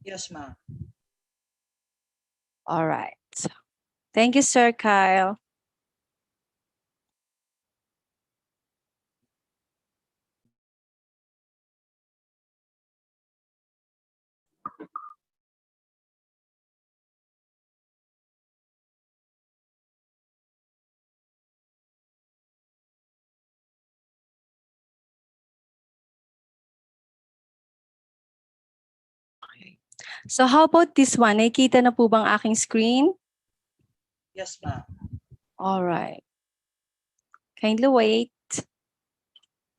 Yes, ma'am. All right. Thank you, Sir Kyle. So how about this one? Nakikita na po bang aking screen? Yes, ma'am. All right. Kindly wait.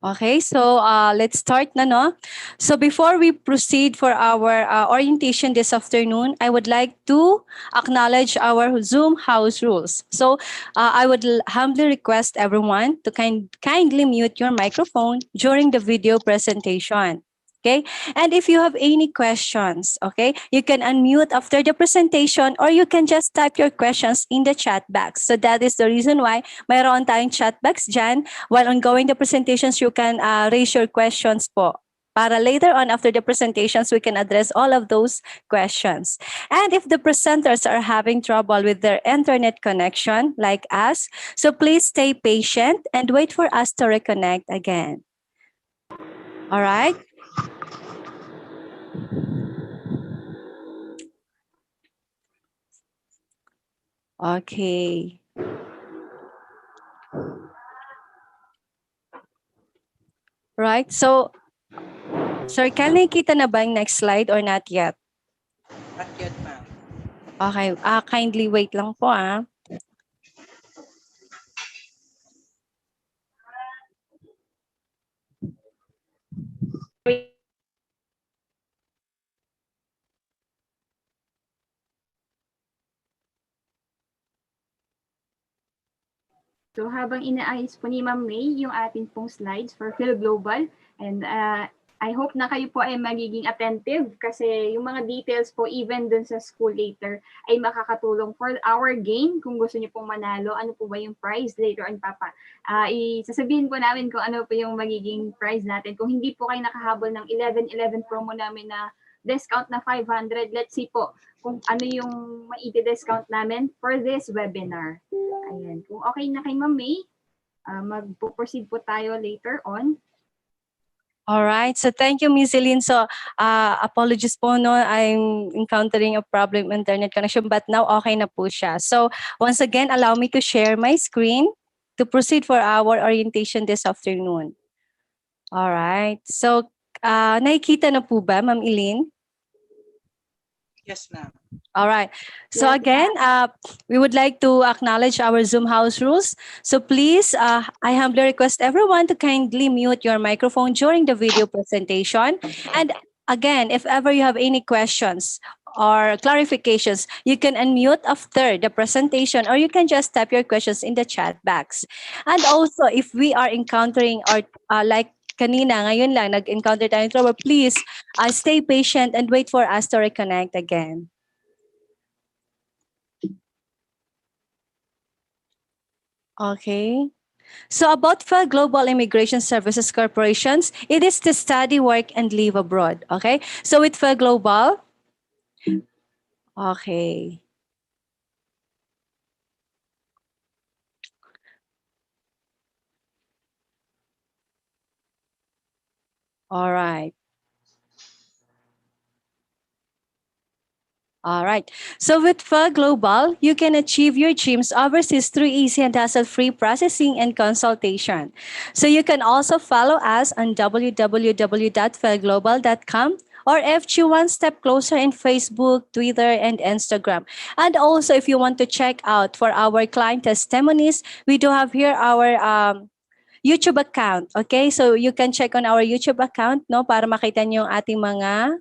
Okay, so let's start na, no? So before we proceed for our orientation this afternoon, I would like to acknowledge our Zoom house rules. So I would humbly request everyone to kindly mute your microphone during the video presentation. Okay, and if you have any questions, okay, you can unmute after the presentation or you can just type your questions in the chat box. So that is the reason why mayroon tayong chat box dyan. While ongoing the presentations, you can raise your questions po. Para later on after the presentations, we can address all of those questions. And if the presenters are having trouble with their internet connection, like us, so please stay patient and wait for us to reconnect again. All right? Okay. Right. So, sir, can nakita na ba yung next slide or not yet? Not yet, ma'am. Okay. Kindly wait lang po ah. So habang inaayos po ni Ma'am May yung ating pong slides for Fil-Global, and I hope na kayo po ay magiging attentive kasi yung mga details po even dun sa school later ay makakatulong for our game. Kung gusto niyo pong manalo, ano po ba yung prize later on, Papa? Isasabihin po namin kung ano po yung magiging prize natin. Kung hindi po kayo nakahabol ng 11-11 promo namin na discount na 500, let's see po kung ano yung ma-discount namin for this webinar. Ayan. Kung okay na kay Ma'am May, mag-proceed po tayo later on. All right. So thank you, Miss Celine. So apologies po, no, I'm encountering a problem internet connection, but now okay na po siya. So once again, allow me to share my screen to proceed for our orientation this afternoon. All right. So nakikita na po ba, Ma'am Eileen? Yes, ma'am. All right. So Yes, again, we would like to acknowledge our Zoom house rules. So please, I humbly request everyone to kindly mute your microphone during the video presentation. And again, if ever you have any questions or clarifications, you can unmute after the presentation or you can just type your questions in the chat box. And also, if we are encountering or like kanina, ngayon lang, nag-encounter tayo ng trouble, please stay patient and wait for us to reconnect again. Okay. So about Fil-Global Immigration Services Corporations, it is to study, work, and live abroad. Okay. So with Fil-Global, okay. All right. All right. So with Fil-Global, you can achieve your dreams overseas through easy and hassle-free processing and consultation. So you can also follow us on www.filglobal.com or FG One Step Closer in Facebook, Twitter, and Instagram. And also, if you want to check out for our client testimonies, we do have here our YouTube account. Okay, so you can check on our YouTube account, no, para makita niyo yung ating mga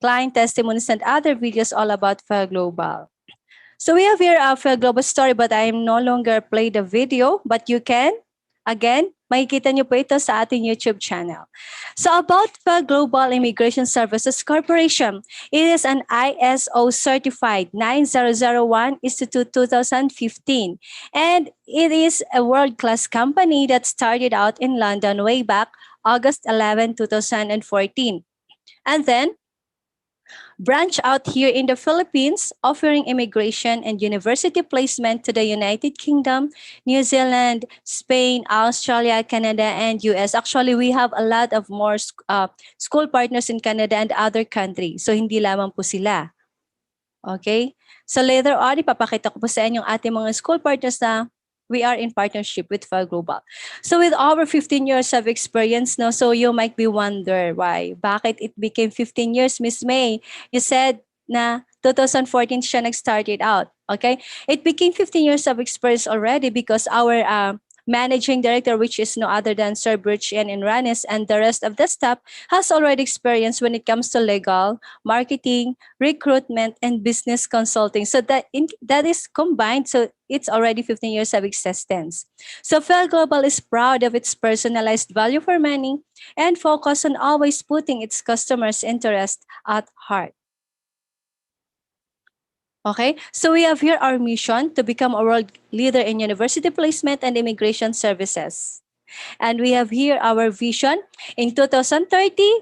client testimonies and other videos all about Fil-Global. So we have here a Fil-Global story, but I am no longer play the video, but you can, again, makikita niyo po ito sa ating YouTube channel. So about Fil-Global Immigration Services Corporation, it is an ISO certified 9001 Institute 2015. And it is a world-class company that started out in London way back August 11, 2014. And then, branch out here in the Philippines, offering immigration and university placement to the United Kingdom, New Zealand, Spain, Australia, Canada, and US. Actually, we have a lot of more school partners in Canada and other countries. So, hindi lamang po sila. Okay? So, later on, ipapakita ko po sa inyo ating mga school partners na we are in partnership with Fil-Global. So with over 15 years of experience, no, so you might be wonder why. Bakit it became 15 years, Miss May? You said na 2014 siya nag-started out. Okay? It became 15 years of experience already because our managing director, which is no other than Sir Birch and Ranis, and the rest of the staff has already experience when it comes to legal, marketing, recruitment, and business consulting. So that is combined. So it's already 15 years of existence. So Fil-Global is proud of its personalized value for money and focus on always putting its customers' interest at heart. Okay, so we have here our mission to become a world leader in university placement and immigration services. And we have here our vision. In 2030,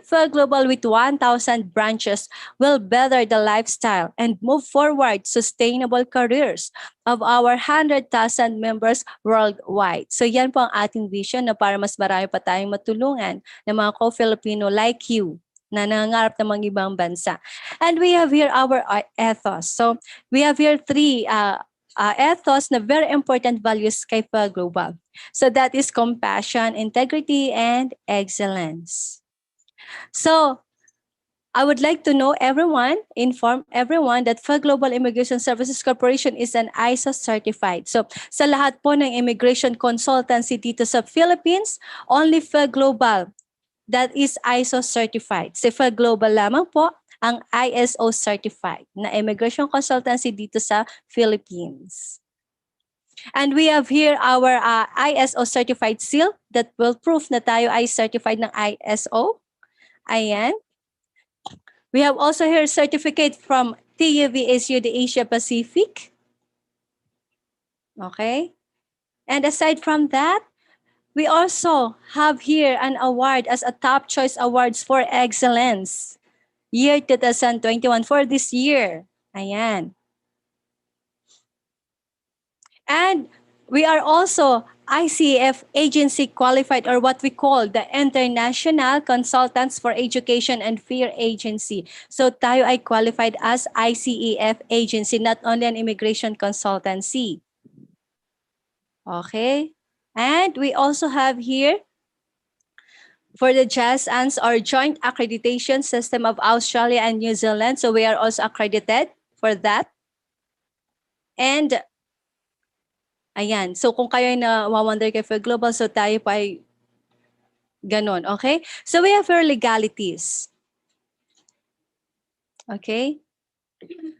Fil-Global with 1,000 branches will better the lifestyle and move forward sustainable careers of our 100,000 members worldwide. So yan po ang ating vision na para mas marami pa tayong matulungan ng mga co-Filipino like you na nangangarap ng mga ibang bansa. And we have here our ethos. So we have here three ethos na very important values kay Fil-Global. So that is compassion, integrity, and excellence. So I would like to inform everyone that Fil-Global Immigration Services Corporation is an ISO certified. So sa lahat po ng immigration consultancy dito sa Philippines, only Fil-Global that is ISO certified. Si Fil-Global lamang po ang ISO certified na immigration consultancy dito sa Philippines. And we have here our ISO certified seal that will prove na tayo ay certified ng ISO. Ayan. We have also here certificate from TUVSU, the Asia Pacific. Okay. And aside from that, we also have here an award as a Top Choice Awards for Excellence. Year 2021 for this year. Ayan. And we are also ICF agency qualified, or what we call the International Consultants for Education and Fair Agency. So tayo ay qualified as ICEF agency, not only an immigration consultancy. Okay. And we also have here for the JASANS, or Joint Accreditation System of Australia and New Zealand. So we are also accredited for that. And ayan. So kung kayo ay na-wonder kay Fil-Global, so tayo pa ay ganon. Okay? So we have our legalities. Okay?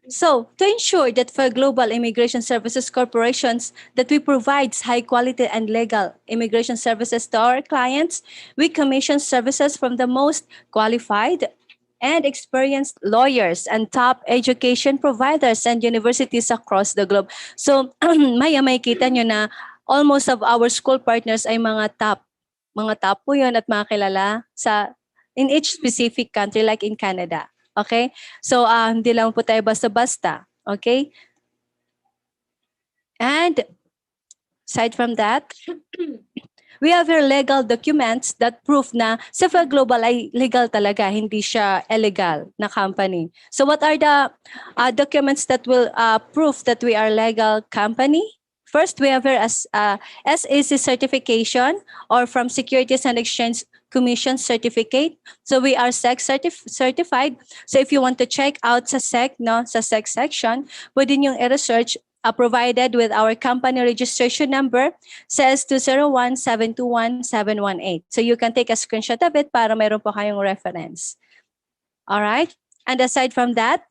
So to ensure that Fil-Global Immigration Services Corporations that we provide high quality and legal immigration services to our clients, we commission services from the most qualified and experienced lawyers and top education providers and universities across the globe. So, may kita nyo na almost of our school partners ay mga top. Mga top po yun at mga kilala in each specific country like in Canada. Okay? So, hindi lang po tayo basta-basta. Okay? And aside from that, we have our legal documents that prove na si Fil-Global ay legal talaga, hindi siya illegal na company. So what are the documents that will prove that we are legal company? First, we have our SAC certification, or from Securities and Exchange Commission certificate. So we are SEC certified. So if you want to check out sa SEC, sa SEC section, pwede niyong i-research provided with our company registration number, says 201-721-718. So you can take a screenshot of it para mayroon po kayong reference. All right? And aside from that,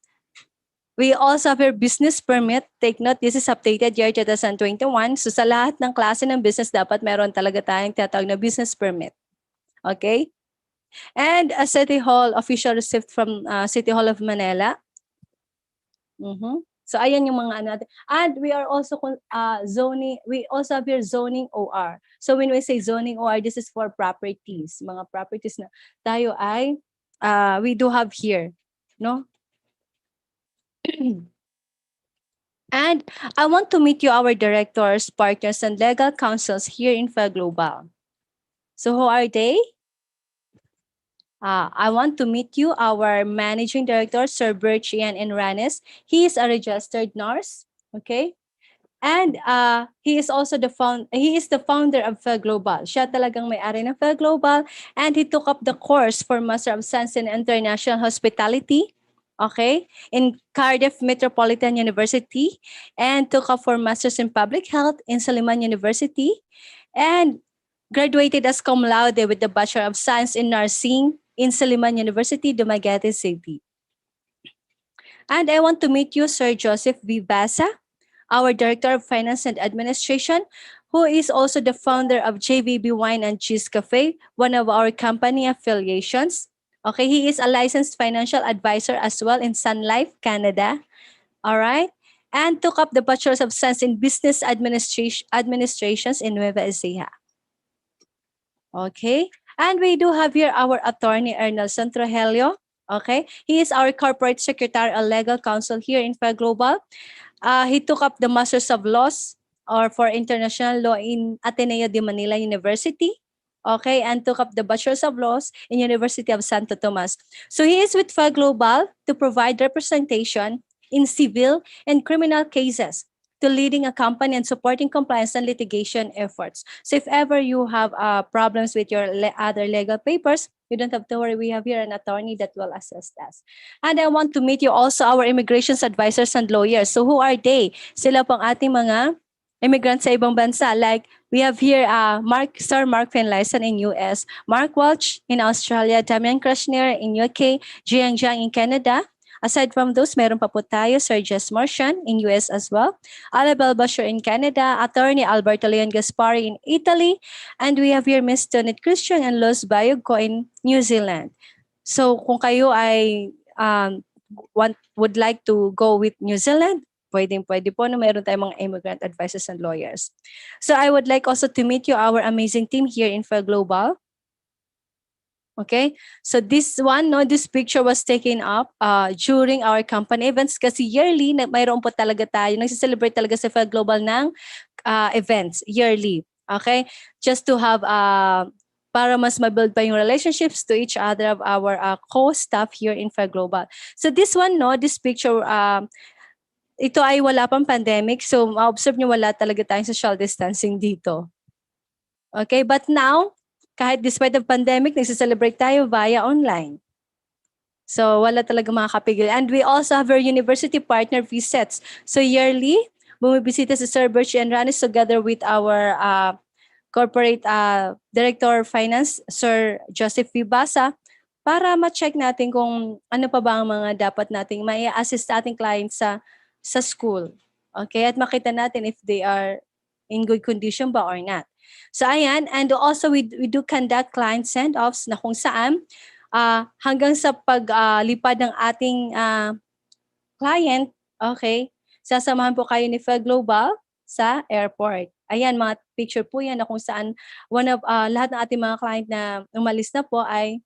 we also have our business permit. Take note, this is updated year 2021. So sa lahat ng klase ng business, dapat meron talaga tayong tinatawag na business permit. Okay? And a City Hall official receipt from City Hall of Manila. So ayan yung mga natin. And we are also zoning, we also have your zoning OR. So when we say zoning OR, this is for properties, mga properties na tayo ay we do have here, no? And I want to meet you, our directors, partners, and legal counsels here in Fil-Global. So who are they? I want to meet you, our managing director, Sir Bert Ian Enranes. He is a registered nurse. Okay. And he is also he is the founder of Fil-Global. Siya talagang may-ari ng Fil-Global, and he took up the course for Master of Science in International Hospitality, okay, in Cardiff Metropolitan University, and took up for Masters in Public Health in Suleiman University, and graduated as cum laude with the Bachelor of Science in Nursing in Suleiman University, Dumaguete City. And I want to meet you, Sir Joseph Vivasa, our Director of Finance and Administration, who is also the founder of JVB Wine and Cheese Cafe, one of our company affiliations. Okay, he is a licensed financial advisor as well in Sun Life, Canada. All right. And took up the Bachelor of Science in Business Administrations in Nueva Ecija. Okay. And we do have here our attorney, Ernelson Trojelio. Okay. He is our corporate secretary and legal counsel here in Fil-Global. He took up the Masters of Laws or for International Law in Ateneo de Manila University. Okay, and took up the Bachelors of Laws in University of Santo Tomas. So he is with Fil-Global to provide representation in civil and criminal cases, to leading a company and supporting compliance and litigation efforts. So if ever you have problems with your other legal papers, you don't have to worry. We have here an attorney that will assist us. And I want to meet you also, our immigrations advisors and lawyers. So who are they? Sila pang ating mga immigrants sa ibang bansa. Like we have here Sir Mark Finlayson in US, Mark Welch in Australia, Damian Krashner in UK, Jiang Jiang in Canada. Aside from those, meron pa po tayo Sir Jess Martian in US as well, Alabel Bashir in Canada, Attorney Alberto Leon Gaspari in Italy, and we have here Ms. Tonet Christian and Los Bayogco in New Zealand. So kung kayo ay would like to go with New Zealand, pwede po na mayroon tayong mga immigrant advisors and lawyers. So I would like also to meet you, our amazing team here in Fil-Global. Okay, so this picture was taken up during our company events kasi yearly, mayroon po talaga tayo, nagsiselebrate talaga sa Fil-Global ng events yearly. Okay, just to have para mas mabuild pa yung relationships to each other of our co-staff here in Fil-Global. So this picture, ito ay wala pang pandemic, so ma-observe nyo wala talaga tayong social distancing dito. Okay, but now, kahit despite of pandemic, nagsiselebrate tayo via online. So wala talaga makakapigil. And we also have our university partner visits. So yearly, bumibisita si Sir Berchi and Ranis together with our corporate director of finance, Sir Joseph Vibasa, para ma-check natin kung ano pa ba ang mga dapat nating mai-assist ating clients sa school. Okay, at makita natin if they are in good condition ba or not. So ayan, and also we do conduct client send-offs na kung saan hanggang sa paglipad ng ating client, okay, sasamahan po kayo ni Fil-Global sa airport. Ayan, mga picture po yan na kung saan lahat ng ating mga client na umalis na po ay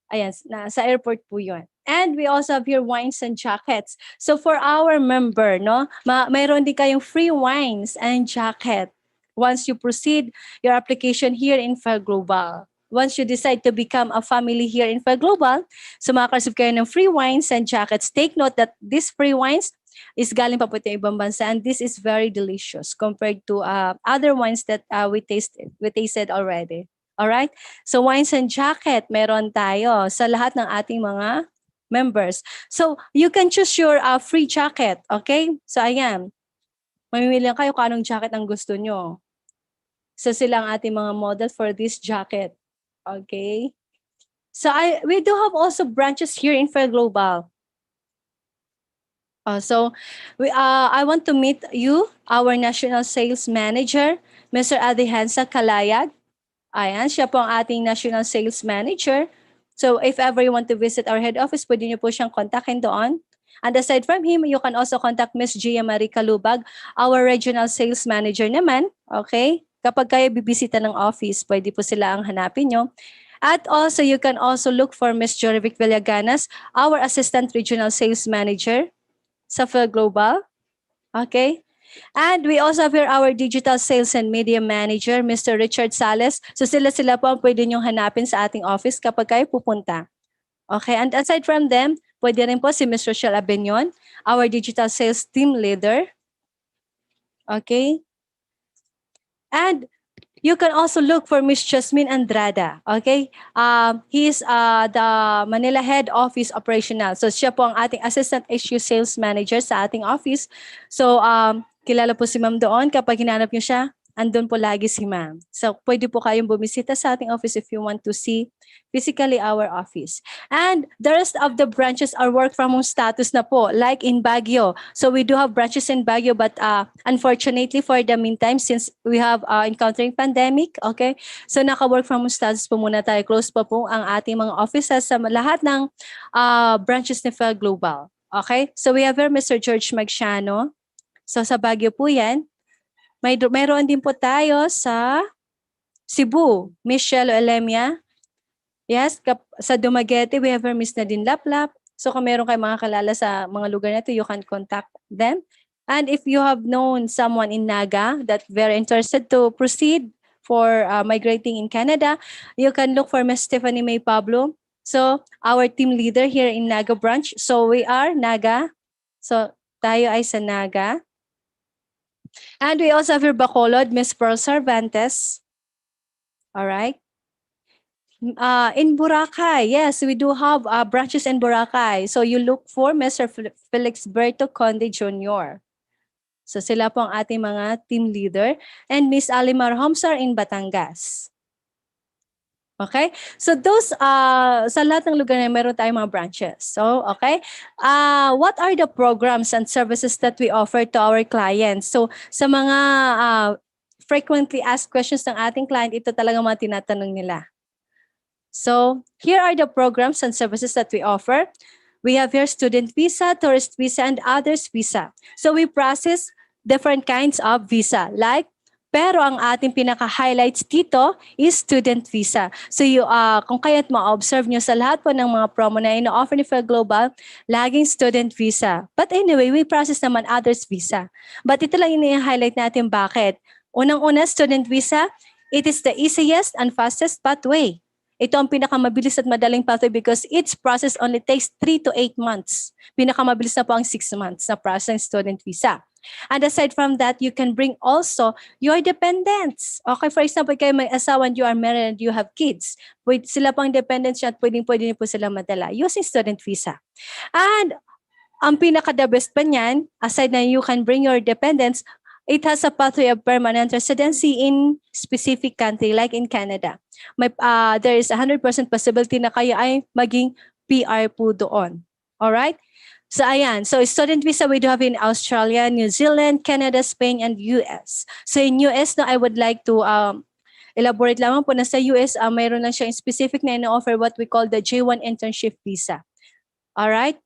ayan, sa airport po yun. And we also have here wines and jackets. So for our member, mayroon din kayong free wines and jacket once you proceed your application here in Fil-Global. Once you decide to become a family here in Fil-Global, so makaka-receive kayo ng free wines and jackets. Take note that these free wines is galing pa po sa ibang bansa, and this is very delicious compared to other wines that we tasted already. All right? So wines and jacket, meron tayo sa lahat ng ating mga members. So you can choose your free jacket, okay? So ayan, mamimili lang kayo kung anong jacket ang gusto nyo. So sila ang ating mga model for this jacket. Okay? So we do have also branches here in Fil-Global. So I want to meet you, our National Sales Manager, Mr. Adihansa Kalayag. Ayan, siya po ang ating National Sales Manager. So if ever you want to visit our head office, pwede niyo po siyang kontakin doon. And aside from him, you can also contact Ms. Gia Marie Calubag, our Regional Sales Manager naman. Okay? Kapag kayo bibisita ng office, pwede po sila ang hanapin nyo. At also, you can also look for Ms. Jorivic Villaganas, our Assistant Regional Sales Manager. sa Fil-Global. Okay? And we also have here our digital sales and media manager, Mr. Richard Sales. So sila po ang pwede niyong hanapin sa ating office kapag kayo pupunta. Okay, and aside from them, pwede rin po si Ms. Rochelle Abenyon, our digital sales team leader. Okay. And you can also look for Ms. Jasmine Andrada. Okay. He is the Manila Head Office Operational. So siya po ang ating Assistant Issue Sales Manager sa ating office. So kilala po si ma'am doon. Kapag hinanap niyo siya, andun po lagi si ma'am. So pwede po kayong bumisita sa ating office if you want to see physically our office. And the rest of the branches are work from home status na po, like in Baguio. So we do have branches in Baguio, but unfortunately for the meantime, since we have encountering pandemic, okay, so naka-work from home status po muna tayo. Close pa po ang ating mga offices sa lahat ng branches ni Fil-Global. Okay, so we have here Mr. George Magsiano. So sa Baguio po yan. Mayroon din po tayo sa Cebu, Miss Shelo Elemia. Yes, sa Dumaguete, we have her Miss Nadine Laplap. So kung meron kayong mga kalala sa mga lugar na ito, you can contact them. And if you have known someone in Naga that very interested to proceed for migrating in Canada, you can look for Miss Stephanie May Pablo. So our team leader here in Naga branch. So we are Naga. So tayo ay sa Naga. And we also have here Bacolod, Miss Pearl Cervantes. All right. In Boracay, yes, we do have branches in Boracay. So you look for Mr. Felix Berto Conde Jr. So sila po ang ating mga team leader. And Miss Alimar Homsar in Batangas. Okay? So those, sa lahat ng lugar na meron tayong mga branches. So, okay? What are the programs and services that we offer to our clients? So sa mga frequently asked questions ng ating client, ito talaga mga tinatanong nila. So here are the programs and services that we offer. We have here student visa, tourist visa, and others visa. So we process different kinds of visa. Pero ang ating pinaka-highlights dito is student visa. So kung kaya't ma-observe nyo sa lahat po ng mga promo na ino-offer ni Fil-Global, laging student visa. But anyway, we process naman others visa. But ito lang ini-highlight natin bakit. Unang-una, student visa, it is the easiest and fastest pathway. Ito ang pinakamabilis at madaling pathway because its process only takes 3 to 8 months. Pinakamabilis na po ang 6 months na process ng student visa. And aside from that, you can bring also your dependents. Okay, for example, kayo may asawa and you are married and you have kids. Sila pang dependents at pwede niyo po sila madala using student visa. And ang pinaka-the best pa niyan, aside na you can bring your dependents, it has a pathway of permanent residency in specific country like in Canada. There is 100% possibility na kayo ay maging PR po doon. Alright? So ayan, so student visa we do have in Australia, New Zealand, Canada, Spain, and US. So in US, I would like to elaborate lamang po na sa US, mayroon lang siya specific na ino-offer what we call the J1 internship visa. Alright?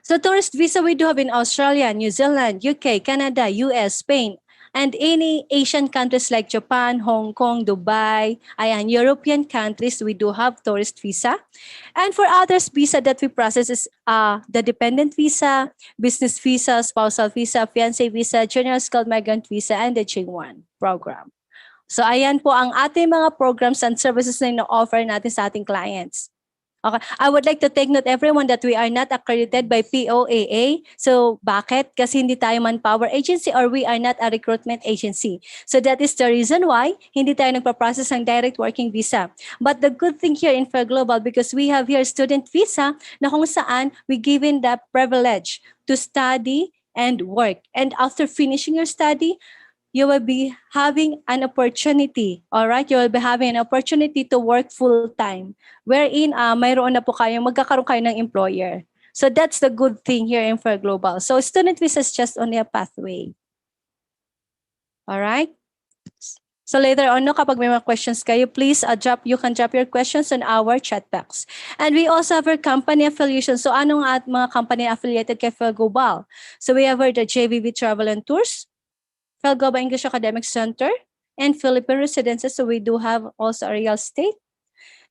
So tourist visa we do have in Australia, New Zealand, UK, Canada, US, Spain, and any Asian countries like Japan, Hong Kong, Dubai, ayan, European countries, we do have tourist visa. And for others, visa that we process is the dependent visa, business visa, spousal visa, fiancé visa, general skilled migrant visa, and the J1 program. So ayan po ang ating mga programs and services na ino-offer natin sa ating clients. Okay. I would like to take note everyone that we are not accredited by POAA. So bakit? Kasi hindi tayo manpower agency or we are not a recruitment agency. So that is the reason why hindi tayo nagpa-process ng direct working visa. But the good thing here in Fil-Global, because we have here student visa na kung saan we given the privilege to study and work. And after finishing your study, you will be having an opportunity, all right? You will be having an opportunity to work full-time, wherein mayroon na po magkakaroon kayo ng employer. So that's the good thing here in Fil-Global. So student visa is just only a pathway. All right? So later on, kapag may mga questions kayo, please you can drop your questions on our chat box. And we also have our company affiliation. So anong mga company affiliated kay Fil-Global? So we have the JVV Travel and Tours, Fil-Global English Academic Center, and Philippine Residences. So we do have also a real estate.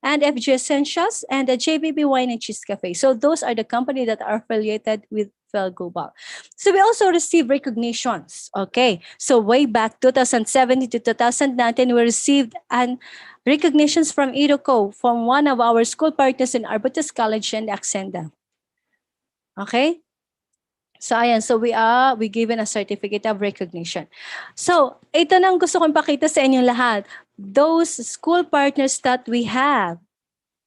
and FG Essentials, and the JBB Wine and Cheese Cafe. So those are the companies that are affiliated with Fil-Global. So we also receive recognitions. Okay, so way back 2017 to 2019, we received an recognitions from IDOCO, from one of our school partners in Arbutus College and Accenda. Okay? So ayan, so we given a certificate of recognition. So ito nang gusto kong pakita sa inyong lahat. Those school partners that we have.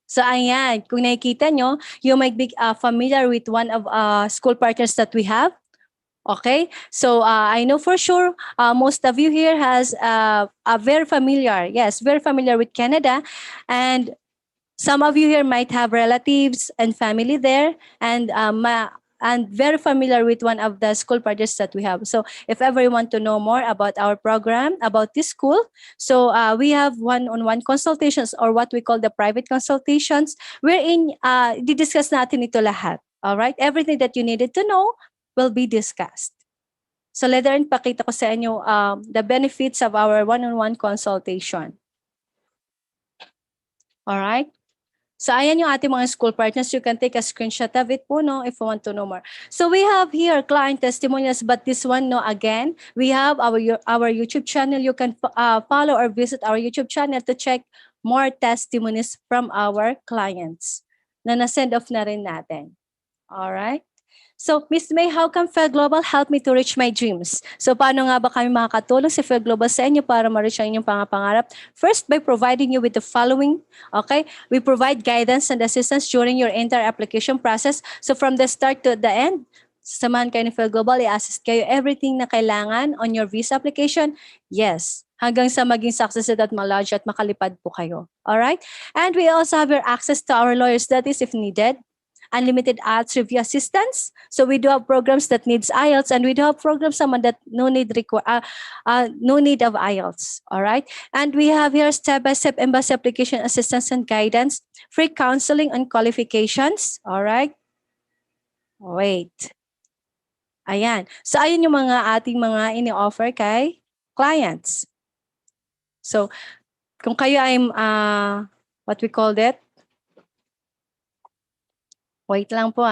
So ayan, kung nakikita nyo, you might be familiar with one of school partners that we have. Okay, so I know for sure most of you here has very familiar with Canada, and some of you here might have relatives and family there, and very familiar with one of the school partners that we have. So if ever you want to know more about our program, about this school, so we have one-on-one consultations, or what we call the private consultations, wherein di-discuss natin ito lahat. All right, everything that you needed to know will be discussed. So later on, pakita ko sa inyo the benefits of our one-on-one consultation. All right. So ayan yung ating mga school partners. You can take a screenshot of it po, no, if you want to know more. So we have here client testimonials, but this one, no, again, we have our YouTube channel. You can follow or visit our YouTube channel to check more testimonies from our clients na na-send off na rin natin. All right. So, Ms. May, how can Fil-Global help me to reach my dreams? So, paano nga ba kami makakatulong si Fil-Global sa inyo para ma-reach ang inyong pangarap? First, by providing you with the following, okay? We provide guidance and assistance during your entire application process. So, from the start to the end, sasamahan kayo ni Fil-Global, i-assist kayo everything na kailangan on your visa application. Yes, hanggang sa maging successful at malodge at makalipad po kayo. Alright? And we also have your access to our lawyers, that is if needed. Unlimited IELTS review assistance. So we do have programs that needs IELTS, and we do have programs someone that no need of IELTS. All right. And we have here step-by-step embassy application assistance and guidance, free counseling on qualifications. All right. Wait. Ayan. So ayan yung mga ating mga ini-offer kay clients. So kung kayo ay what we call that? Wait lang po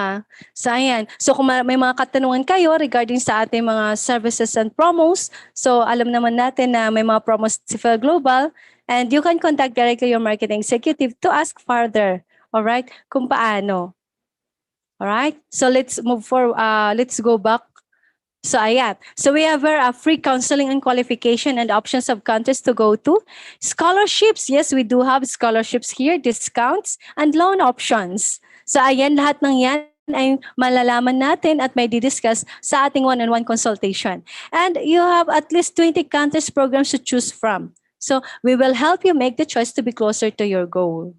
So ayan. So kung may mga katanungan kayo regarding sa ating mga services and promos, so alam naman natin na may mga promos si Fil-Global, and you can contact directly your marketing executive to ask further. Alright? Kung paano. Alright? So let's move forward. Let's go back. So ayan. So we have a free counseling and qualification and options of countries to go to. Scholarships. Yes, we do have scholarships here, discounts, and loan options. So ayan, lahat ng yan ay malalaman natin at may didiscuss sa ating one-on-one consultation. And you have at least 20 countries programs to choose from. So we will help you make the choice to be closer to your goal.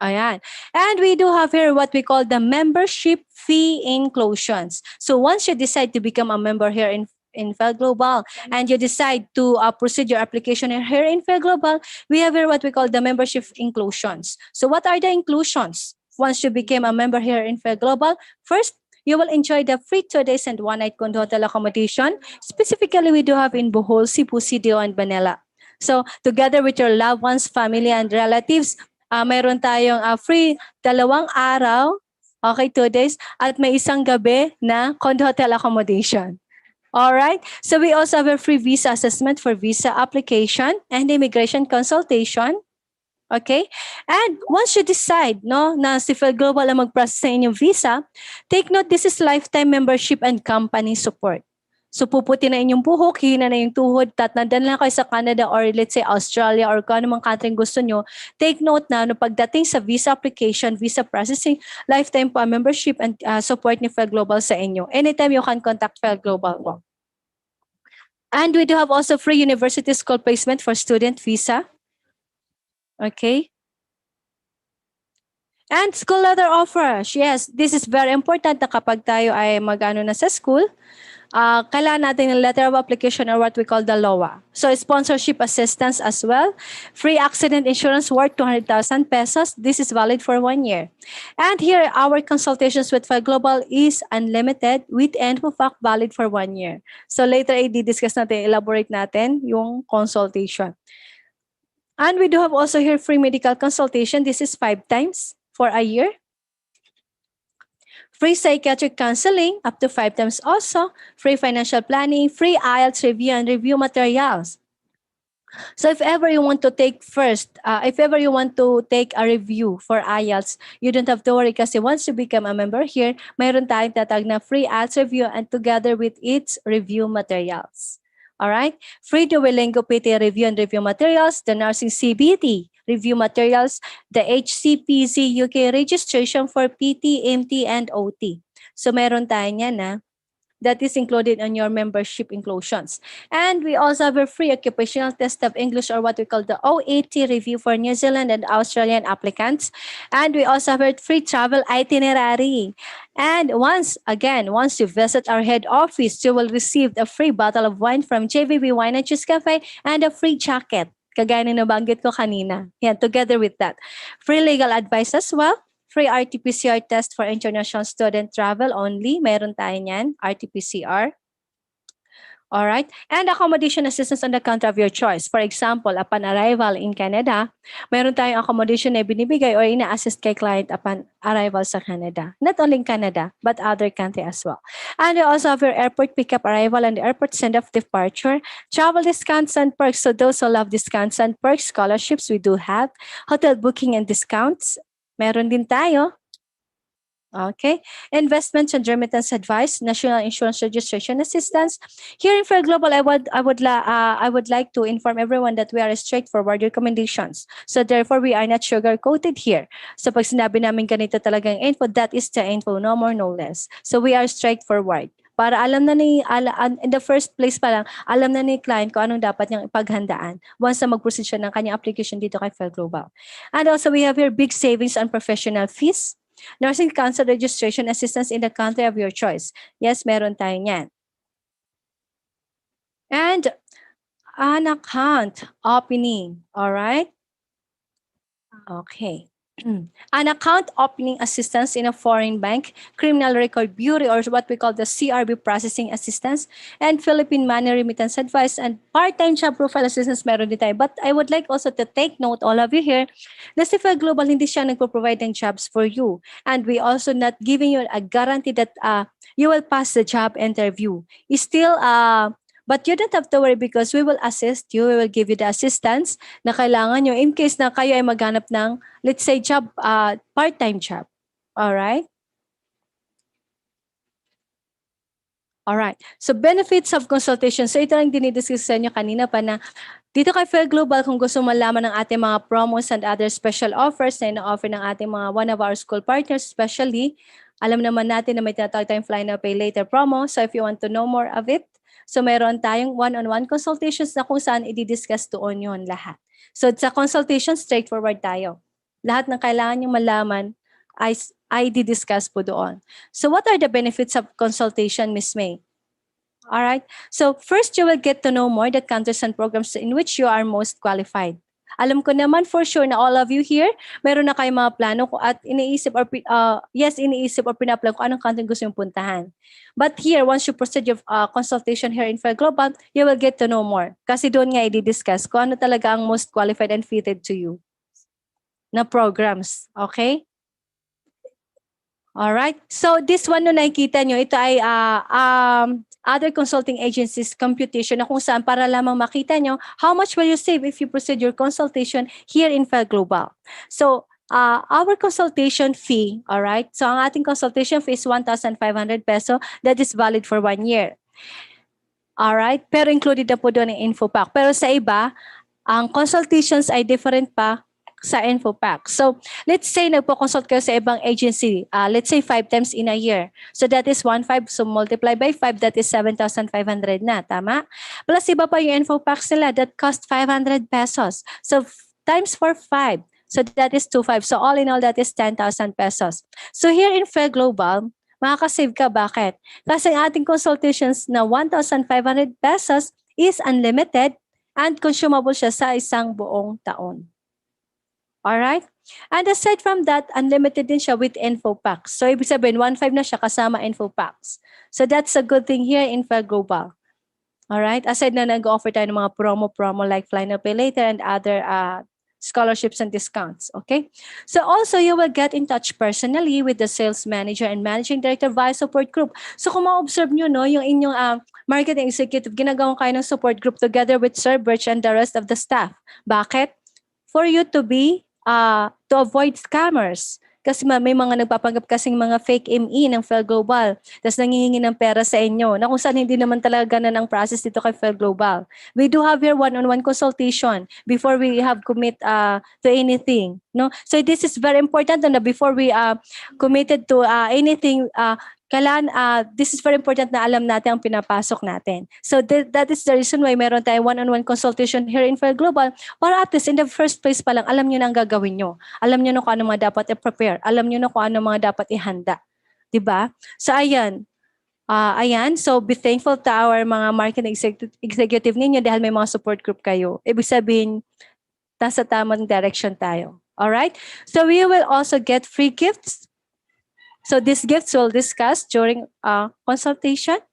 Ayan. And we do have here what we call the membership fee inclusions. So once you decide to become a member here in Fil-Global, and you decide to proceed your application here in Fil-Global, we have here what we call the membership inclusions. So what are the inclusions? Once you became a member here in Fil-Global, first, you will enjoy the free 2 days and 1 night condo hotel accommodation. Specifically, we do have in Bohol, Cebu, CDO, and Manila. So together with your loved ones, family, and relatives, mayroon tayong free 2 araw, okay, 2 days, at may isang gabi na condo hotel accommodation. All right. So we also have a free visa assessment for visa application and immigration consultation. Okay? And once you decide, no, na si Fil-Global ang mag-process sa inyong visa, take note, this is lifetime membership and company support. So puputi na inyong buhok, hina na yung tuhod, tatnandan lang kayo sa Canada or let's say Australia or kung anumang country gusto nyo, take note na no, pagdating sa visa application, visa processing, lifetime po membership and support ni Fil-Global sa inyo. Anytime you can contact Fil-Global po. And we do have also free university school placement for student visa. Okay. And school letter offers. Yes, this is very important na kapag tayo ay mag-ano na sa school, kailangan natin ng letter of application or what we call the LOA. So sponsorship assistance as well. Free accident insurance worth 200,000 pesos. This is valid for 1 year. And here, our consultations with Fil-Global is unlimited with end of fact valid for 1 year. So later, i-discuss natin, elaborate natin yung consultation. And we do have also here free medical consultation. This is 5 times for a year. Free psychiatric counseling up to 5 times also. Free financial planning, free IELTS review and review materials. So if ever you want to take if ever you want to take a review for IELTS, you don't have to worry kasi once you become a member here, mayroon tayong tatag na free IELTS review and together with its review materials. All right? Free Duolingo PT review and review materials, the nursing CBT review materials, the HCPC UK registration for PT, MT, and OT. So meron tayo niyan na that is included on your membership inclusions. And we also have a free occupational test of English, or what we call the OAT review for New Zealand and Australian applicants. And we also have a free travel itinerary. And once you visit our head office, you will receive a free bottle of wine from JVB Wine and Cheese Cafe and a free jacket. Kagaya na nabanggit ko kanina. Yan, together with that. Free legal advice as well. Free RT-PCR test for international student travel only. Meron tayo niyan, RT-PCR. All right. And accommodation assistance on the country of your choice. For example, upon arrival in Canada, meron tayong accommodation na binibigay or ina-assist kay client upon arrival sa Canada. Not only in Canada, but other country as well. And we also have your airport pickup arrival and the airport send-off departure. Travel discounts and perks. So those who love discounts and perks, scholarships, we do have. Hotel booking and discounts. Meron din tayo. Okay. Investments and remittance advice, national insurance registration assistance. Here in Fil-Global, I would like to inform everyone that we are straightforward recommendations. So therefore, we are not sugar-coated here. So pag sinabi namin ganito talagang info, that is the info, no more, no less. So we are straightforward. Para alam na in the first place pa lang, alam na ni client kung anong dapat niyang ipaghandaan once na mag-proceed siya ng kanyang application dito kay Fil-Global. And also, we have here big savings on professional fees. Nursing Council registration assistance in the country of your choice. Yes, meron tayo niyan. And an account opening. All right? Okay. An account opening assistance in a foreign bank, criminal record bureau, or what we call the CRB processing assistance, and Philippine money remittance advice, and part-time job profile assistance meron din tayo. But I would like also to take note, all of you here, na si Fil-Global hindi siya nagpo-provide ng jobs for you. And we also not giving you a guarantee that you will pass the job interview. But you don't have to worry because we will assist you. We will give you the assistance na kailangan nyo in case na kayo ay maghanap ng, let's say, job, part-time job. All right? All right. So benefits of consultation. So ito lang dinidiscuss sa inyo kanina pa na dito kay Fil-Global, kung gusto malaman ng ating mga promos and other special offers na ino-offer ng ating mga one of our school partners, especially, alam naman natin na may tinatawag tayong Fly Now Pay Later promo. So if you want to know more of it, so meron tayong one-on-one consultations na kung saan i-discuss doon yun lahat. So sa consultation, straightforward tayo. Lahat ng kailangan nyo malaman ay di-discuss po doon. So what are the benefits of consultation, Ms. May? All right. So first, you will get to know more the countries and programs in which you are most qualified. Alam ko naman for sure na all of you here, meron na kayong mga plano at iniisip or pinaplan kung anong country gusto yung puntahan. But here, once you proceed your consultation here in Fil-Global, you will get to know more. Kasi doon nga i-discuss kung ano talaga ang most qualified and fitted to you na programs. Okay? Alright. So this one na nakikita nyo, ito ay other consulting agencies computation na kung saan para lamang makita nyo how much will you save if you proceed your consultation here in Fil-Global. So our consultation fee, alright? So ang ating consultation fee is 1,500 peso. That is valid for 1 year. Alright? Pero included na po doon ang info pack. Pero sa iba, ang consultations ay different pa sa info pack. So, let's say nagpo-consult kayo sa ibang agency, let's say 5 times in a year. So, that is 1,500. So, multiply by 5, that is 7,500 na. Tama? Plus, iba pa yung info packs nila that cost 500 pesos. So, times for 5. So, that is 2,500. So, all in all, that is 10,000 pesos. So, here in Fil-Global, makakasave ka. Bakit? Kasi ang ating consultations na 1,500 pesos is unlimited and consumable siya sa isang buong taon. Alright? And aside from that, unlimited din siya with info packs. So, ibig sabihin, 1,500 na siya kasama info packs. So, that's a good thing here in Fil-Global. Alright? Aside na nag-offer tayo ng mga promo like Fly Now Pay Later and other scholarships and discounts. Okay? So also, you will get in touch personally with the sales manager and managing director via support group. So kung ma-observe nyo, no, yung inyong marketing executive, ginagawang kayo ng support group together with Sir Birch and the rest of the staff. Bakit? For you to to avoid scammers. Kasi may mga nagpapanggap kasing mga fake ME ng Fil-Global. Tapos nangihingi ng pera sa inyo. Na kung saan hindi naman talaga ganun ang process dito kay Fil-Global. We do have here one-on-one consultation before we have commit to anything. No? So this is very important na before we committed to anything, this is very important na alam natin ang pinapasok natin. So that is the reason why meron tayong one-on-one consultation here in Fil-Global para at least in the first place pa lang, alam nyo na ang gagawin nyo. Alam nyo na kung ano mga dapat i-prepare. Alam nyo na kung ano mga dapat ihanda. Diba? So ayan. So be thankful to our mga marketing executive ninyo dahil may mga support group kayo. Ibig sabihin, nasa tamang direction tayo. Alright? So we will also get free gifts. So these gifts we'll discuss during consultation.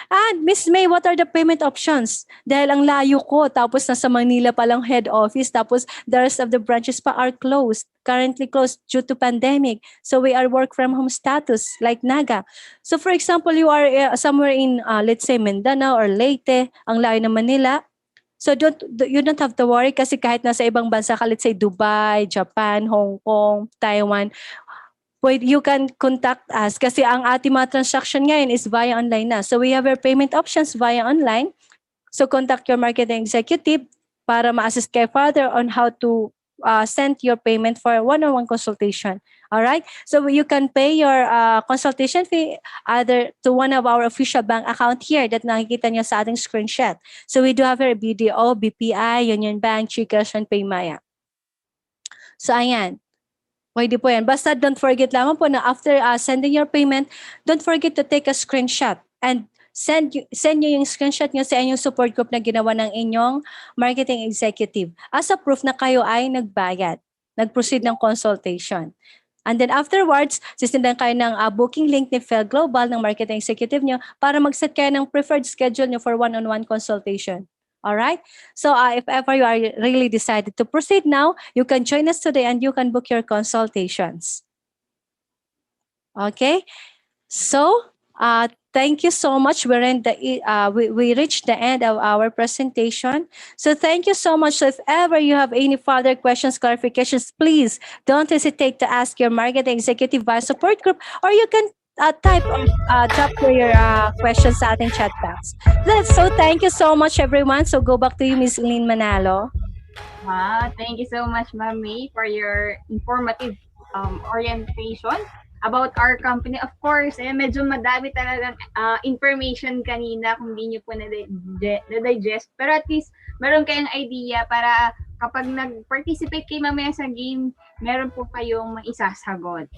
And Miss May, what are the payment options? Dahil ang layo ko, tapos nasa Manila pa lang head office, tapos the rest of the branches pa are closed, currently closed due to pandemic. So we are work from home status like Naga. So for example, you are somewhere in, let's say Mindanao or Leyte, ang layo ng Manila. So you don't have to worry kasi kahit nasa ibang bansa ka, let's say Dubai, Japan, Hong Kong, Taiwan, you can contact us kasi ang ating mga transaction ngayon is via online na. So we have our payment options via online. So contact your marketing executive para ma-assist kayo further on how to send your payment for one-on-one consultation. All right? So you can pay your consultation fee either to one of our official bank account here that nakikita niyo sa ating screenshot. So we do have our BDO, BPI, Union Bank, GCash, and Paymaya. So ayan. Pwede po yan. Basta don't forget lamang po na after sending your payment, don't forget to take a screenshot and send nyo yung screenshot nyo sa inyong support group na ginawa ng inyong marketing executive as a proof na kayo ay nagbayad, nag-proceed ng consultation. And then afterwards, sisendan kayo ng booking link ni Fil-Global ng marketing executive nyo para mag-set kayo ng preferred schedule nyo for one-on-one consultation. All right. So if ever you are really decided to proceed now, you can join us today and you can book your consultations. Okay. So thank you so much. We reached the end of our presentation. So thank you so much. So if ever you have any further questions, clarifications, please don't hesitate to ask your marketing executive via support group, or you can type or drop your questions sa ating chat box. So thank you so much, everyone. So go back to you, Ms. Lynn Manalo. Thank you so much, Ma'am May, for your informative orientation about our company. Of course, medyo madami talagang information kanina kung di nyo po na-digest. Pero at least, meron kayong idea para kapag nag-participate kayo mamaya sa game, meron po kayong maisasagot.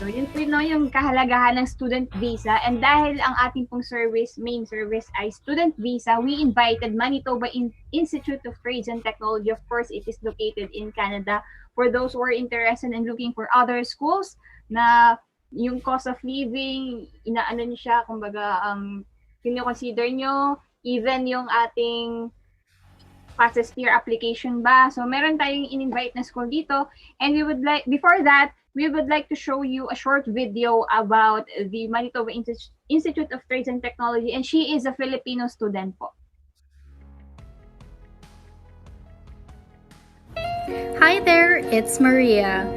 So, yun po yung kahalagahan ng student visa. And dahil ang ating pong main service ay student visa, we invited Manitoba Institute of Trades and Technology. Of course, it is located in Canada. For those who are interested in looking for other schools na yung cost of living, inaano niyo siya, kumbaga, kino-consider nyo, even yung ating fastest year application ba. So, meron tayong in-invite na school dito. And before that, we would like to show you a short video about the Manitoba Institute of Trades and Technology. And she is a Filipino student po. Hi there, it's Maria.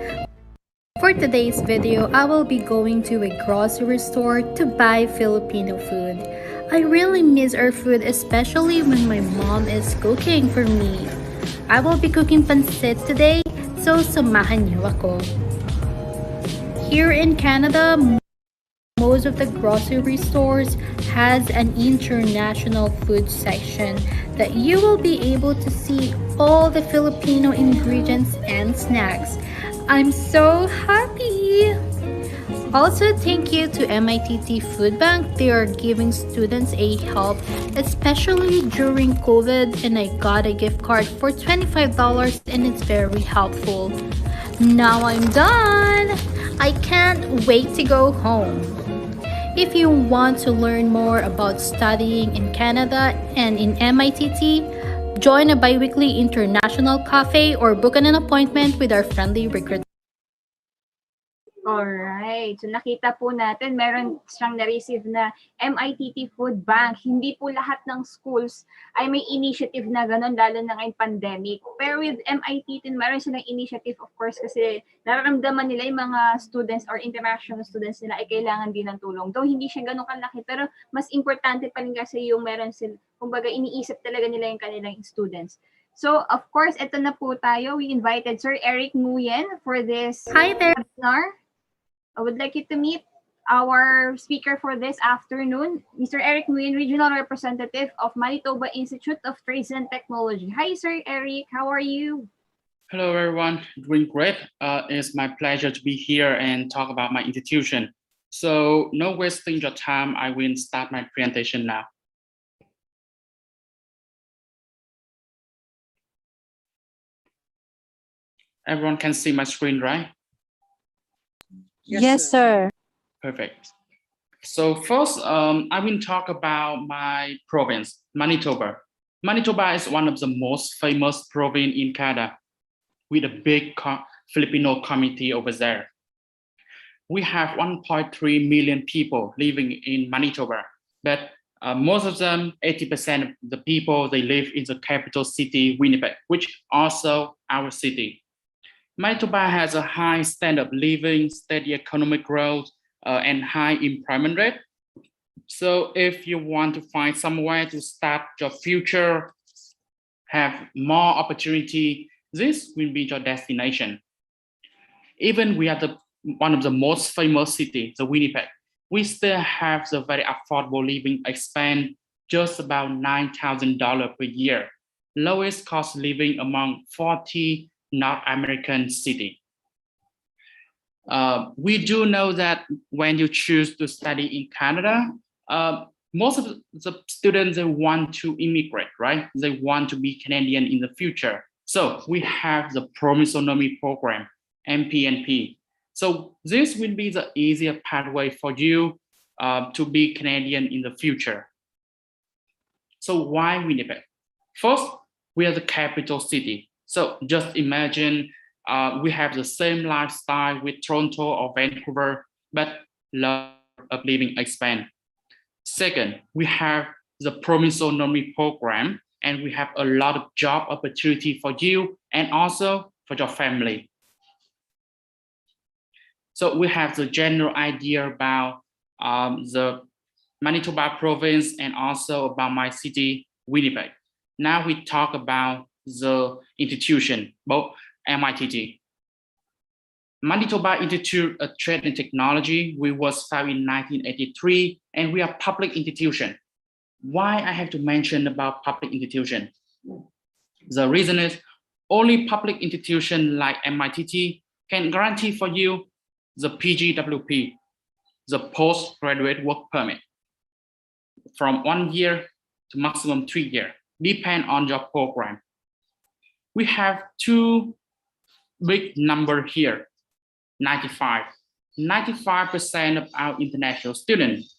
For today's video, I will be going to a grocery store to buy Filipino food. I really miss our food, especially when my mom is cooking for me. I will be cooking pancit today, so samahan niyo ako. Here in Canada, most of the grocery stores has an international food section that you will be able to see all the Filipino ingredients and snacks. I'm so happy! Also, thank you to MITT Food Bank. They are giving students a help, especially during COVID, and I got a gift card for $25 and it's very helpful. Now I'm done! I can't wait to go home. If you want to learn more about studying in Canada and in MITT, join a biweekly international cafe or book an appointment with our friendly recruiter. Alright. So nakita po natin, meron siyang na-receive na MITT Food Bank. Hindi po lahat ng schools ay may initiative na ganun, lalo na ngayong pandemic. Pero with MITT, meron silang initiative, of course, kasi nararamdaman nila yung mga students or international students nila ay kailangan din ng tulong. Though hindi siya ganun kalaki, pero mas importante pa rin kasi yung meron sila, kumbaga iniisip talaga nila yung kanilang students. So, of course, ito na po tayo. We invited Sir Eric Nguyen for this Hi there. webinar. I would like you to meet our speaker for this afternoon, Mr. Eric Nguyen, Regional Representative of Manitoba Institute of Trades and Technology. Hi, Sir Eric. How are you? Hello, everyone. Doing great. It's my pleasure to be here and talk about my institution. So no wasting your time, I will start my presentation now. Everyone can see my screen, right? Yes, sir. Perfect. So first, I will talk about my province, Manitoba. Manitoba is one of the most famous province in Canada with a big Filipino community over there. We have 1.3 million people living in Manitoba, but most of them, 80% of the people, they live in the capital city, Winnipeg, which also our city. Manitoba has a high standard of living, steady economic growth, and high employment rate. So if you want to find somewhere to start your future, have more opportunity, this will be your destination. Even we are one of the most famous cities, the Winnipeg, we still have the very affordable living expense, just about $9,000 per year, lowest cost living among 40 North American cities. We do know that when you choose to study in Canada, most of the students, they want to immigrate, right? They want to be Canadian in the future. So we have the promissonomy program, MPNP. So this will be the easier pathway for you to be Canadian in the future. So why Winnipeg? First, we are the capital city. So just imagine we have the same lifestyle with Toronto or Vancouver, but lower of living expense. Second, we have the promissonomy program, and we have a lot of job opportunity for you and also for your family. So we have the general idea about the Manitoba province and also about my city, Winnipeg. Now we talk about the institution, both MITT. Manitoba Institute of Trade and Technology, we was founded in 1983, and we are a public institution. Why I have to mention about public institution? The reason is only public institution like MITT can guarantee for you the Pgwp, the postgraduate work permit, from 1 year to maximum 3 years, depend on your program. We have two big number here, 95. 95% of our international students,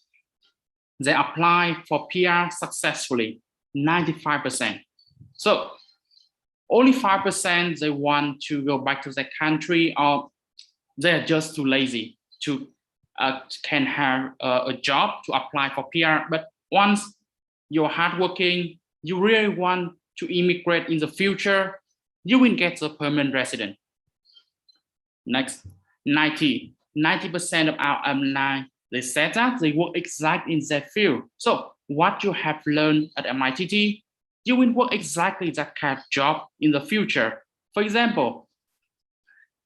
they apply for PR successfully, 95%. So only 5% they want to go back to their country, or they're just too lazy to can have a job to apply for PR. But once you're hardworking, you really want to immigrate in the future, you will get a permanent resident. Next, 90% of our alumni, they said that they work exactly in their field. So what you have learned at MITT, you will work exactly that kind of job in the future. For example,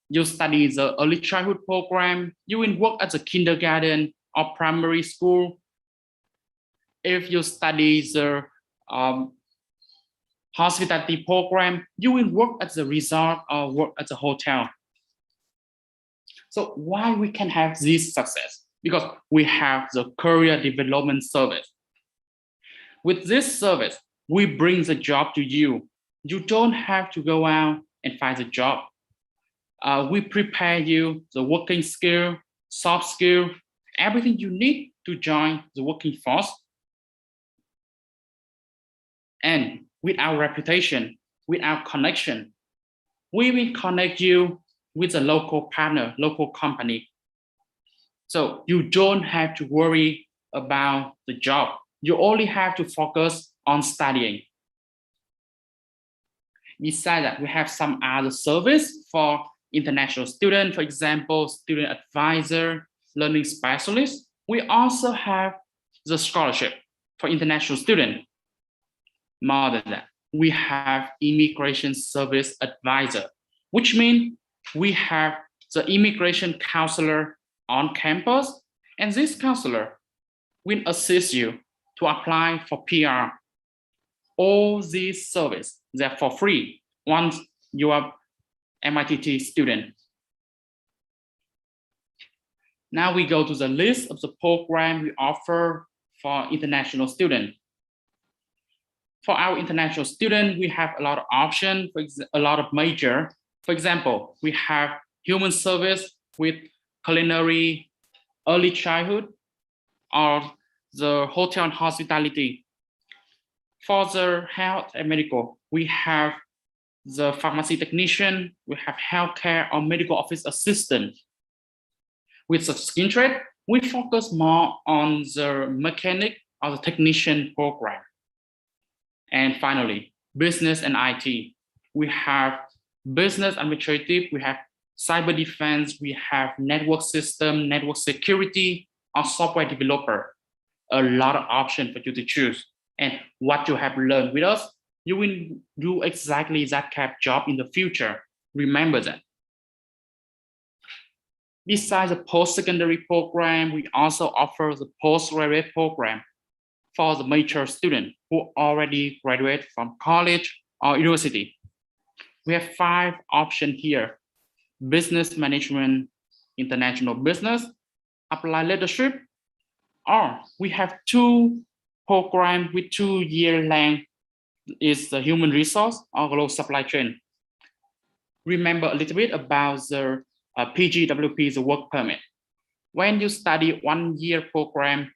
you study the early childhood program, you will work at the kindergarten or primary school. If you study the hospitality program, you will work at the resort or work at the hotel. So why we can have this success? Because we have the career development service. With this service, we bring the job to you. You don't have to go out and find a job. We prepare you the working skill, soft skill, everything you need to join the working force. And with our reputation, with our connection, we will connect you with a local partner, local company. So you don't have to worry about the job. You only have to focus on studying. Besides that, we have some other service for international students, for example, student advisor, learning specialist. We also have the scholarship for international students. More than that, we have immigration service advisor, which means we have the immigration counselor on campus, and this counselor will assist you to apply for PR. All these services, they're for free once you are MITT student. Now we go to the list of the program we offer for international students. For our international students, we have a lot of options, a lot of major. For example, we have human service with culinary, early childhood, or the hotel and hospitality. For the health and medical, we have the pharmacy technician, we have healthcare or medical office assistant. With the skin trade, we focus more on the mechanic or the technician program. And finally, business and IT. We have business administrative, we have cyber defense, we have network system, network security, or software developer. A lot of options for you to choose. And what you have learned with us, you will do exactly that kind of job in the future. Remember that. Besides the post-secondary program, we also offer the postgraduate program for the mature students who already graduate from college or university. We have 5 options here: business management, international business, applied leadership, or we have 2 programs with 2-year length, is the human resource or global supply chain. Remember a little bit about the Pgwp, the work permit. When you study 1-year program,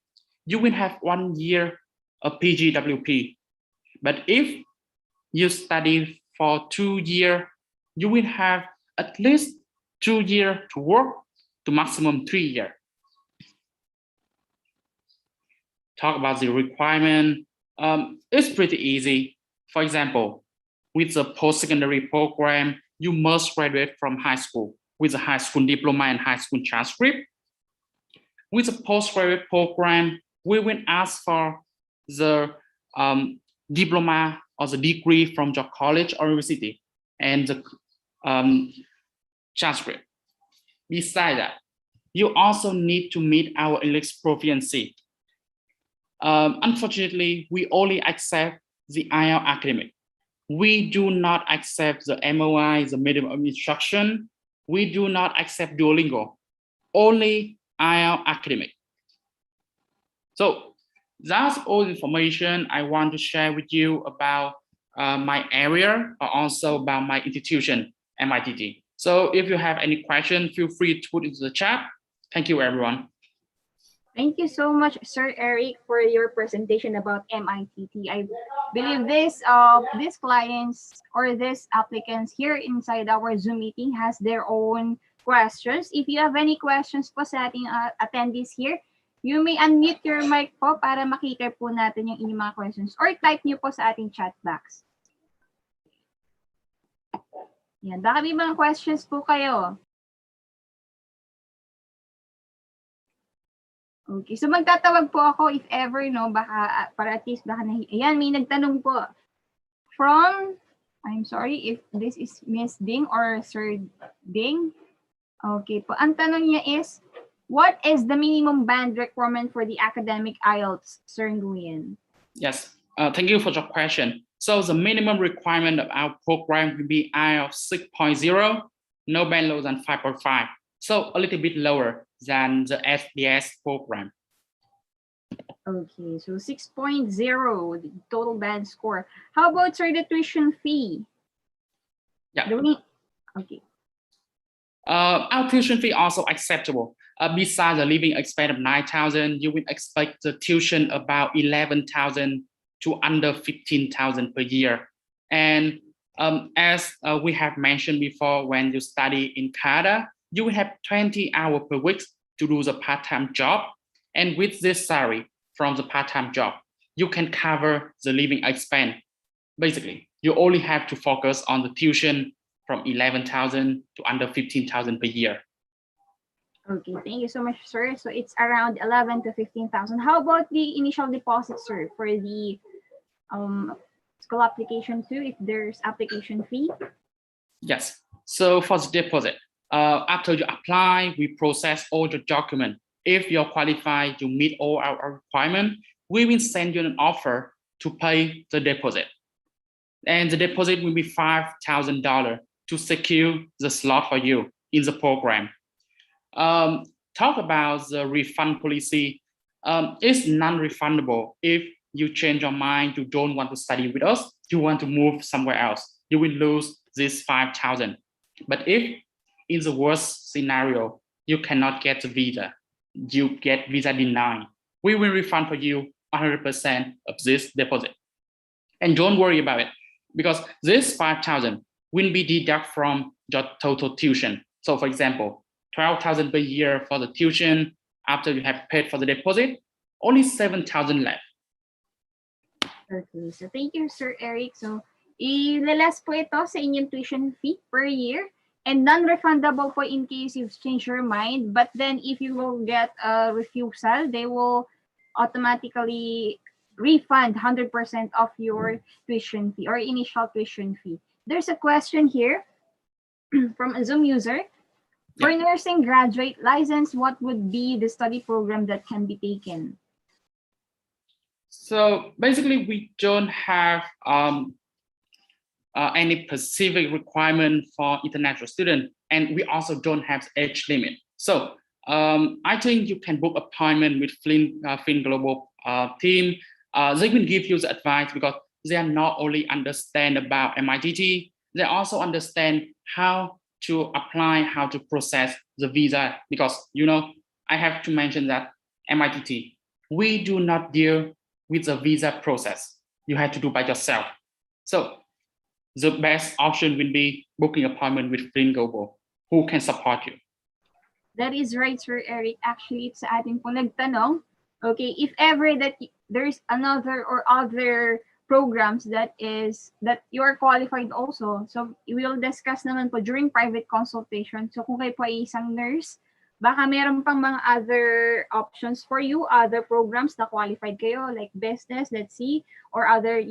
you will have 1 year of Pgwp. But if you study for 2 years, you will have at least 2 years to work to maximum 3 years. Talk about the requirement. It's pretty easy. For example, with the post-secondary program, you must graduate from high school with a high school diploma and high school transcript. With the postgraduate program, we will ask for the diploma or the degree from your college or university and the transcript. Besides that, you also need to meet our English proficiency. Unfortunately, we only accept the IELTS academic. We do not accept the MOI, the medium of instruction. We do not accept Duolingo, only IELTS academic. So that's all the information I want to share with you about my area, but also about my institution, MITT. So if you have any questions, feel free to put it into the chat. Thank you, everyone. Thank you so much, Sir Eric, for your presentation about MITT. I believe these clients or these applicants here inside our Zoom meeting has their own questions. If you have any questions po sa ating attendees here, you may unmute your mic po para makita po natin yung inyong mga questions or type nyo po sa ating chat box. Yan, baka may mga questions po kayo. Okay, so magtatawag po ako if ever, no, baka, para at least, baka ayan, may nagtanong po from, I'm sorry if this is Miss Ding or Sir Ding. Okay po, ang tanong niya is, what is the minimum band requirement for the academic IELTS, Sir Nguyen? Yes, thank you for your question. So the minimum requirement of our program will be IELTS 6.0, no band lower than 5.5. So a little bit lower than the SBS program. Okay, so 6.0, the total band score. How about, sir, the tuition fee? Yeah. Okay. Our tuition fee also acceptable. Besides the living expense of 9,000, you will expect the tuition about 11,000 to under 15,000 per year. And as we have mentioned before, when you study in Canada, you will have 20 hours per week to do the part-time job. And with this salary from the part-time job, you can cover the living expense. Basically, you only have to focus on the tuition from 11,000 to under 15,000 per year. Okay, thank you so much, sir. So it's around 11 to 15,000. How about the initial deposit, sir, for the school application too, if there's application fee? Yes. So for the deposit, after you apply, we process all the documents. If you're qualified, you meet all our requirements, we will send you an offer to pay the deposit. And the deposit will be $5,000 to secure the slot for you in the program. Talk about the refund policy. It's non-refundable. If you change your mind, you don't want to study with us, you want to move somewhere else, you will lose this 5,000. But if in the worst scenario, you cannot get the visa, you get visa denied, we will refund for you 100% of this deposit. And don't worry about it, because this 5,000 will be deducted from your total tuition. So for example, 12,000 per year for the tuition. After you have paid for the deposit, only 7,000 left. Okay, so thank you, Sir Eric. So, ilalas po ito sa inyong tuition fee per year and non-refundable po in case you've changed your mind. But then if you will get a refusal, they will automatically refund 100% of your tuition fee or initial tuition fee. There's a question here from a Zoom user. For nursing graduate license, what would be the study program that can be taken? So basically, we don't have any specific requirement for international students, and we also don't have age limit. So I think you can book appointment with Fil-Global team. They will give you the advice because they are not only understand about MITT, they also understand how to apply, how to process the visa. Because, you know, I have to mention that MITT, we do not deal with the visa process. You have to do by yourself. So the best option will be booking appointment with Fil-Global, who can support you. That is right, Sir Eric. Actually, sa atin po nagtanong, okay, if ever that there's another or other programs that you are qualified also. So we will discuss naman po during private consultation. So kung kayo po ay isang nurse, baka meron pang mga other options for you, other programs na qualified kayo, like business, let's see, or other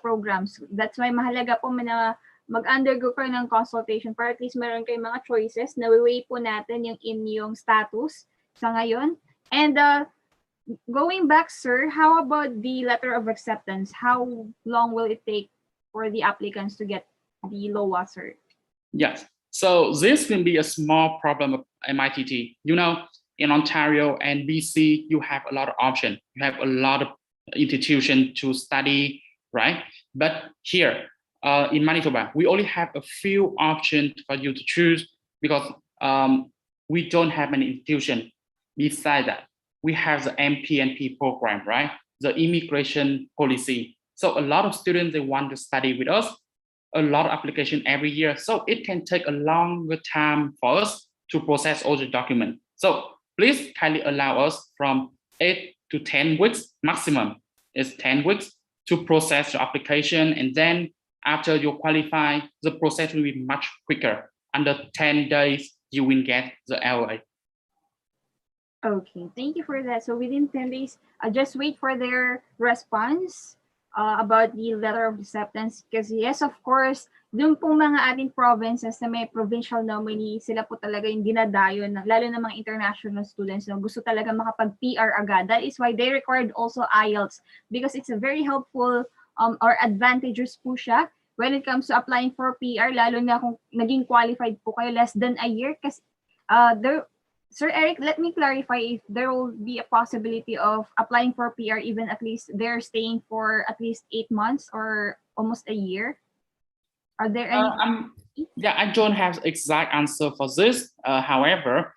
programs. That's why mahalaga po na mag-undergo kayo ng consultation para at least meron kayong mga choices na weigh po natin yung inyong status sa ngayon. And going back, sir, how about the letter of acceptance? How long will it take for the applicants to get the LOA, sir? Yes. So this will be a small problem of MITT. You know, in Ontario and BC, you have a lot of options. You have a lot of institutions to study, right? But here in Manitoba, we only have a few options for you to choose because we don't have any institution. Besides that, we have the MPNP program, right? The immigration policy. So a lot of students, they want to study with us, a lot of application every year. So it can take a longer time for us to process all the documents. So please kindly allow us from 8 to 10 weeks, maximum is 10 weeks to process your application. And then after you qualify, the process will be much quicker. Under 10 days, you will get the LOA. Okay, thank you for that. So within 10 days, just wait for their response about the letter of acceptance. Because yes, of course, dun po mga ating provinces na may provincial nominee, sila po talaga yung dinadayo, lalo na mga international students na gusto talaga makapag-PR agad. That is why they required also IELTS because it's a very helpful or advantageous po siya when it comes to applying for PR, lalo na kung naging qualified po kayo less than a year. Kasi Sir Eric, let me clarify if there will be a possibility of applying for PR even at least they're staying for at least 8 months or almost a year. Are there any? Yeah, I don't have exact answer for this. However,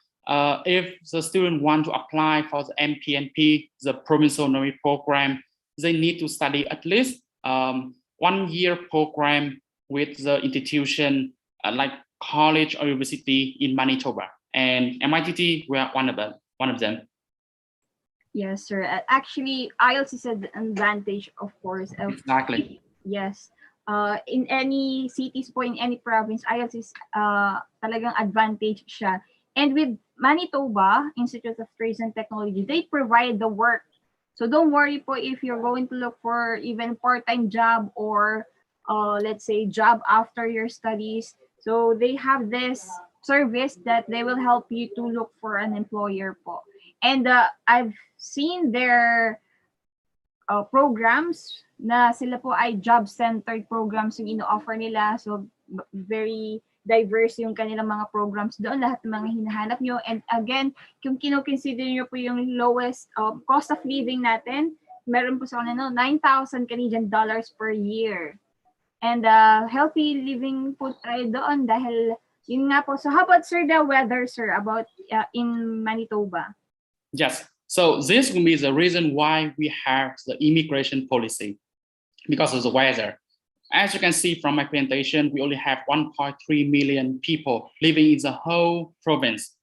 If the student want to apply for the MPNP, the provincial knowledge program, they need to study at least 1 year program with the institution like college or university in Manitoba, and MITT were one of them. Yes, sir. Actually, IELTS is an advantage, of course. Exactly. Yes. In any cities po, in any province, IELTS is talagang advantage siya. And with Manitoba Institute of Trades and Technology, they provide the work. So don't worry po if you're going to look for even part-time job or let's say job after your studies. So they have this service that they will help you to look for an employer po. And I've seen their programs na sila po ay job-centered programs yung ino-offer nila. So very diverse yung kanilang mga programs doon, lahat ng mga hinahanap nyo. And again, kung kino-consider nyo po yung lowest cost of living natin, meron po sa kanila 9,000 Canadian dollars per year. And healthy living po tayo doon dahil yun nga po. So how about, sir, the weather, sir, about in Manitoba? Yes. So this will be the reason why we have the immigration policy, because of the weather. As you can see from my presentation, we only have 1.3 million people living in the whole province.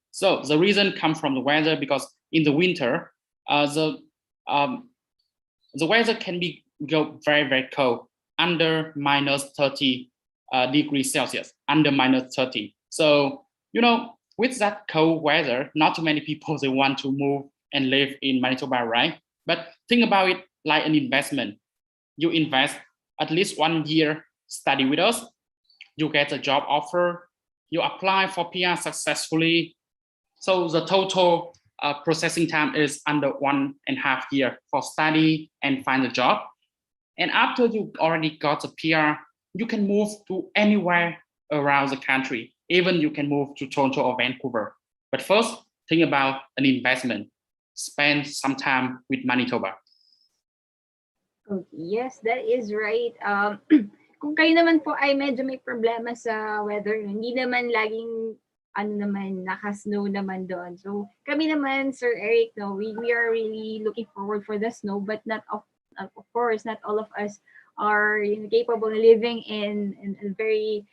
So the reason comes from the weather, because in the winter, the weather can go very, very cold, under minus 30 degrees Celsius, under minus 30. So, with that cold weather, not too many people, they want to move and live in Manitoba, right? But think about it like an investment. You invest at least 1 year study with us, you get a job offer, you apply for PR successfully. So the total processing time is under 1.5 years for study and find a job. And after you already got a PR, you can move to anywhere around the country. Even you can move to Toronto or Vancouver. But first, think about an investment. Spend some time with Manitoba. Okay, yes, that is right. Kung kayo naman po ay medyo may problema sa weather, hindi naman laging naka-snow naman doon. So kami naman, Sir Eric, we are really looking forward for the snow, but of course, not all of us are capable of living in a very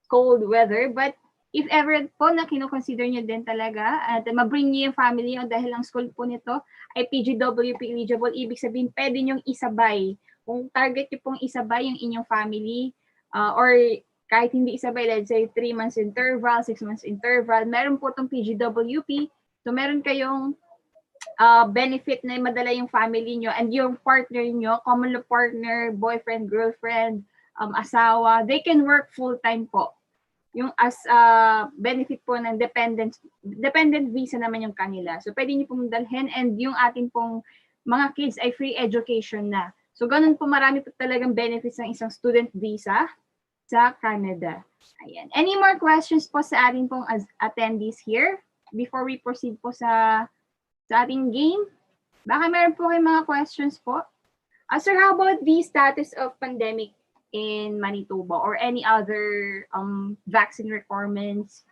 cold weather. But if ever po na kino-consider nyo din talaga at mabring nyo yung family nyo dahil ang school po nito ay Pgwp eligible, ibig sabihin pwede nyong isabay. Kung target nyo pong isabay yung inyong family or kahit hindi isabay, let's say 3 months interval, 6 months interval, meron po itong Pgwp. So meron kayong benefit na madala yung family nyo and yung partner nyo, common law partner, boyfriend, girlfriend, asawa, they can work full-time po. Yung as benefit po ng dependent visa naman yung kanila. So pwede niyo pong dalhin and yung atin pong mga kids ay free education na. So ganun po marami po talagang benefits ng isang student visa sa Canada. Ayan. Any more questions po sa ating pong attendees here before we proceed po sa ating game? Baka meron po kayong mga questions po. Sir, how about the status of pandemic in Manitoba or any other vaccine requirements?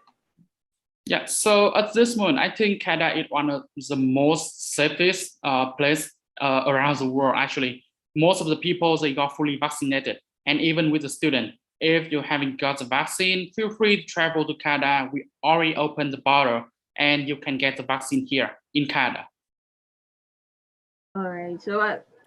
Yeah, so at this moment, I think Canada is one of the most safest place around the world. Actually, most of the people, they got fully vaccinated. And even with the student, if you haven't got the vaccine, feel free to travel to Canada. We already opened the border and you can get the vaccine here in Canada. All right, so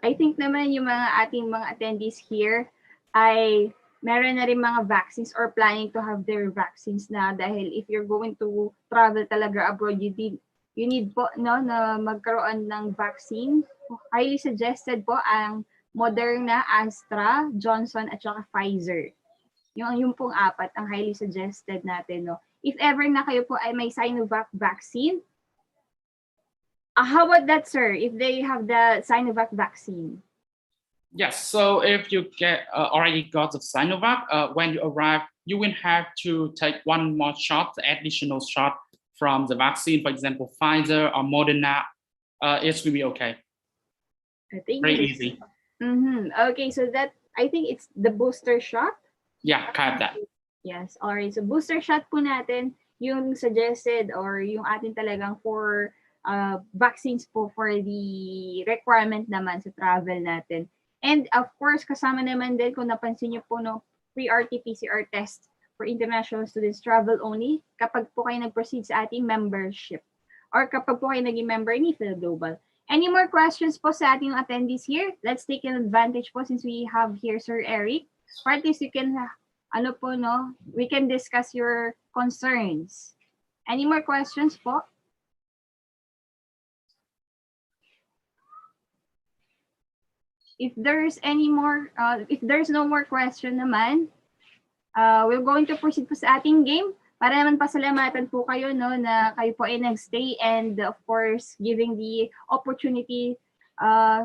I think naman yung ating mga attendees here ay meron na rin mga vaccines or planning to have their vaccines na dahil if you're going to travel talaga abroad, you need po na magkaroon ng vaccine. Highly suggested po ang Moderna, Astra, Johnson at saka Pfizer. Yung pong 4 ang highly suggested natin. If ever na kayo po ay may Sinovac vaccine, how about that, sir? If they have the Sinovac vaccine? Yes, so if you already got the Sinovac, when you arrive, you will have to take 1 more shot, the additional shot from the vaccine, for example, Pfizer or Moderna. It will be okay. I think very easy. Okay, so that I think it's the booster shot. Yeah, kind of that. Yes, all right. So booster shot po natin, yung suggested or yung atin talagang for vaccines po for the requirement naman sa travel natin. And of course, kasama naman din kung napansin niyo po no, free RT-PCR test for international students travel only kapag po kayo nag-proceed sa ating membership or kapag po kayo naging member ni Fil-Global. Any more questions po sa ating attendees here? Let's take an advantage po since we have here Sir Eric. For at least you can, we can discuss your concerns. Any more questions po? If there's no more question naman, we're going to proceed po sa ating game para naman pasalamatan po kayo no na kayo po ay nagstay and of course giving the opportunity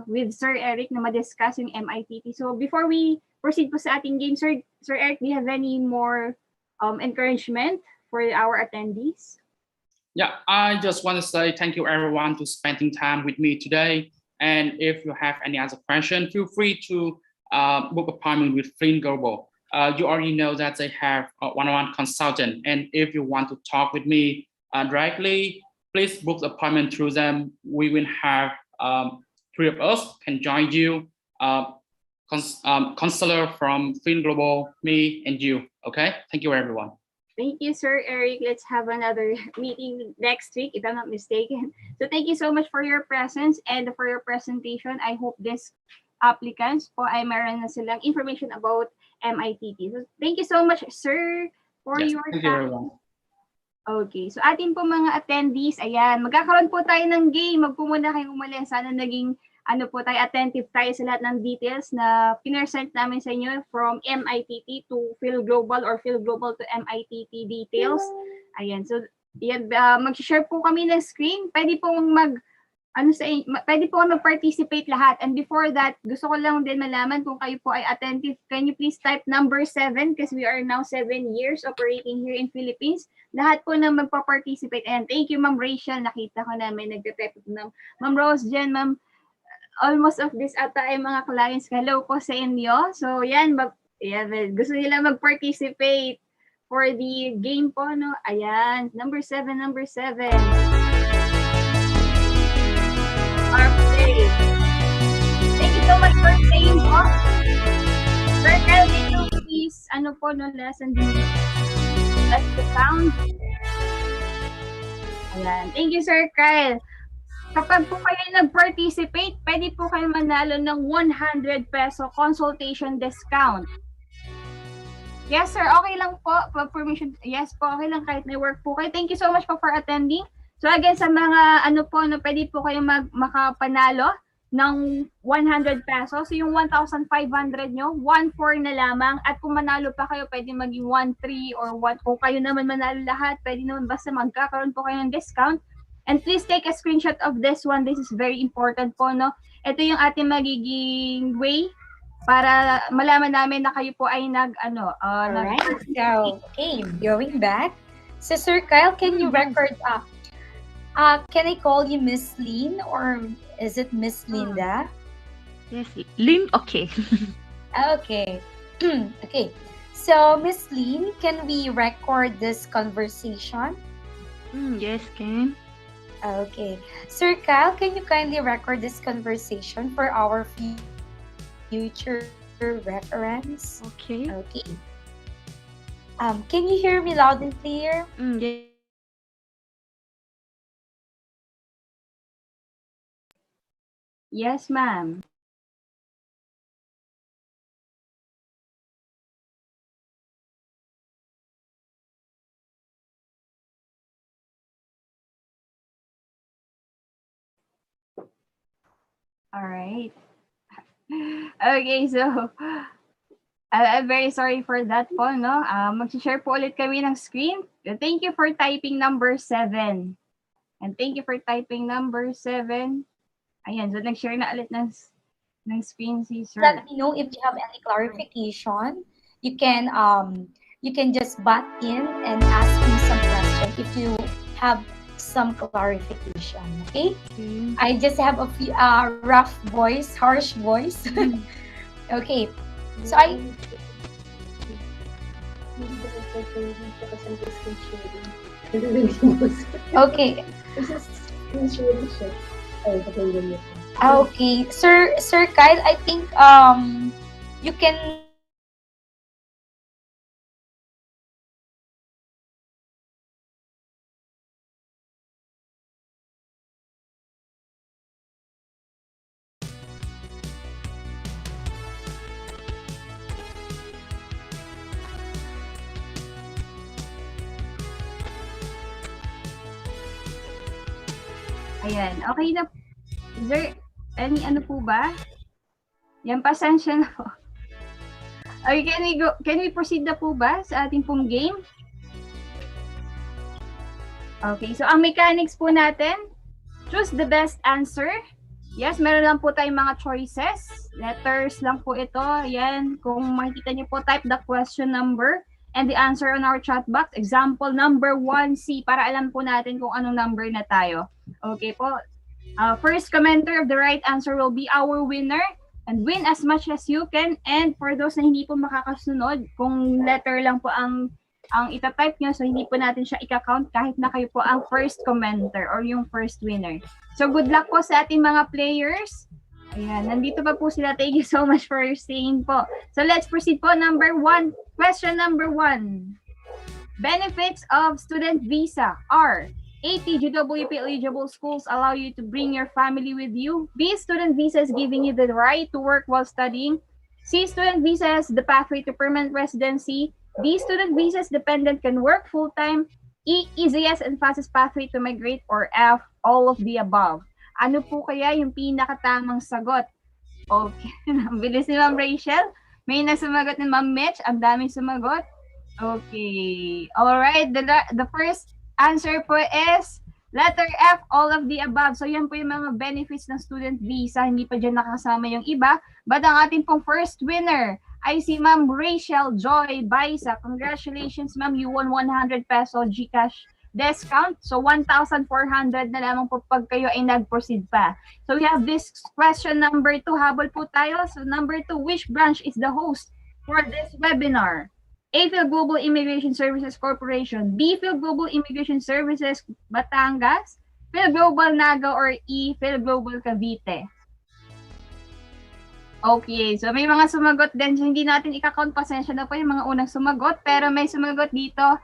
with Sir Eric na ma-discuss yung MITT. So before we proceed po sa ating game, Sir Eric, do you have any more encouragement for our attendees? Yeah, I just want to say thank you everyone to spending time with me today. And if you have any other question, feel free to book appointment with Fil-Global. You already know that they have a one-on-one consultant. And if you want to talk with me directly, please book the appointment through them. We will have 3 of us can join you, counselor from Fil-Global, me, and you. Okay, thank you everyone. Thank you, Sir Eric. Let's have another meeting next week, if I'm not mistaken. So thank you so much for your presence and for your presentation. I hope this applicants po ay meron na silang information about MITT. So thank you so much, sir, for Yes, your thank you everyone. Okay, so atin po mga attendees, ayan, magkakaroon po tayo ng game. Wag po muna kayong umalis. Sana naging attentive tayo sa lahat ng details na pinesent namin sa inyo from MITT to Fil-Global or Fil-Global to MITT details. Ayan, so yan, mag-share po kami ng screen. Pwede pong pwede po mag-participate lahat. And before that, gusto ko lang din malaman kung kayo po ay attentive. Can you please type number 7 because we are now 7 years operating here in Philippines. Lahat po na magpa-participate. And thank you, Ma'am Rachel. Nakita ko na may nagte-type ng Ma'am Rose Jen, Ma'am. Almost of this ata ay mga clients. Hello po sa inyo. So yan, gusto nila mag-participate for the game po, no? Ayan, number 7. Perfect. Thank you so much for staying po. Sir Kyle, can you please, lesson din? That's the sound. Ayan. Thank you, Sir Kyle. Kapag po kayo nag-participate, pwede po kayo manalo ng 100 peso consultation discount. Yes, sir. Okay lang po. Permission. Yes po. Okay lang kahit may work po kayo. Thank you so much po for attending. So again, sa mga pwede po kayo makapanalo ng 100 pesos. So yung 1,500 nyo, 1,400 na lamang. At kung manalo pa kayo, pwede maging 1,300 or 1. Kung kayo naman manalo lahat, pwede naman basta magkakaroon po kayo ng discount. And please take a screenshot of this one. This is very important po, no? Ito yung ating magiging way para malaman namin na kayo po ay Alright, so, okay, going back. So, Sir Kyle, can you record, can I call you Miss Lynn or is it Miss Linda? Yes, Lynn, okay. Okay. Okay. So, Miss Lynn, can we record this conversation? Yes, can. Okay. Sir Kyle, can you kindly record this conversation for our future reference? Okay. Okay. Can you hear me loud and clear? Yes. Yes, ma'am. All right. Okay, so I'm very sorry for that po, no? Mag-share po ulit kami ng screen. Thank you for typing number 7. And thank you for typing number 7. Ayan, so nag-share na ulit ng screen si Sir. Let me know if you have any clarification. You can just butt in and ask me some questions if you have some clarification, okay? I just have a few rough voice, harsh voice. Okay, so Okay. Okay, Sir Kyle, I think you can Ayan, okay na. Is there any ano po ba? Yan, pasensya na po. Okay, can we proceed na po ba sa ating pong game? Okay, so ang mechanics po natin, choose the best answer. Yes, meron lang po tayong mga choices. Letters lang po ito. Yan, kung makikita niyo po, type the question number and the answer on our chat box. Example number 1C, para alam po natin kung anong number na tayo. Okay po. First commenter of the right answer will be our winner. And win as much as you can. And for those na hindi po makakasunod, kung letter lang po ang itatype nyo, so hindi po natin siya i-count kahit na kayo po ang first commenter or yung first winner. So good luck po sa ating mga players. Ayan, nandito pa po sila. Thank you so much for staying po. So let's proceed po. Question number 1. Benefits of student visa are: A, Pgwp eligible schools allow you to bring your family with you. B, student visa is giving you the right to work while studying. C, student visa is the pathway to permanent residency. D, student visas dependent can work full-time. E, easiest and fastest pathway to migrate. Or F, all of the above. Ano po kaya yung pinakatamang sagot? Okay, ang bilis ni Ma'am Rachel. May nasumagot ni Ma'am Mitch. Ang daming sumagot. Okay. Alright, the first answer po is letter F, all of the above. So yan po yung mga benefits ng student visa. Hindi pa dyan nakasama yung iba. But ang ating pong first winner ay si Ma'am Rachel Joy Baisa. Congratulations, ma'am. You won 100 peso GCash discount. So 1,400 na lamang po pag kayo ay nag-proceed pa. So we have this question number 2. Habol po tayo. So number 2, which branch is the host for this webinar? A, Fil-Global Immigration Services Corporation. B, Fil-Global Immigration Services Batangas. Fil-Global Naga. Or E, Fil-Global Cavite. Okay, so may mga sumagot din. So hindi natin i-count, pasensya na po yung mga unang sumagot. Pero may sumagot dito.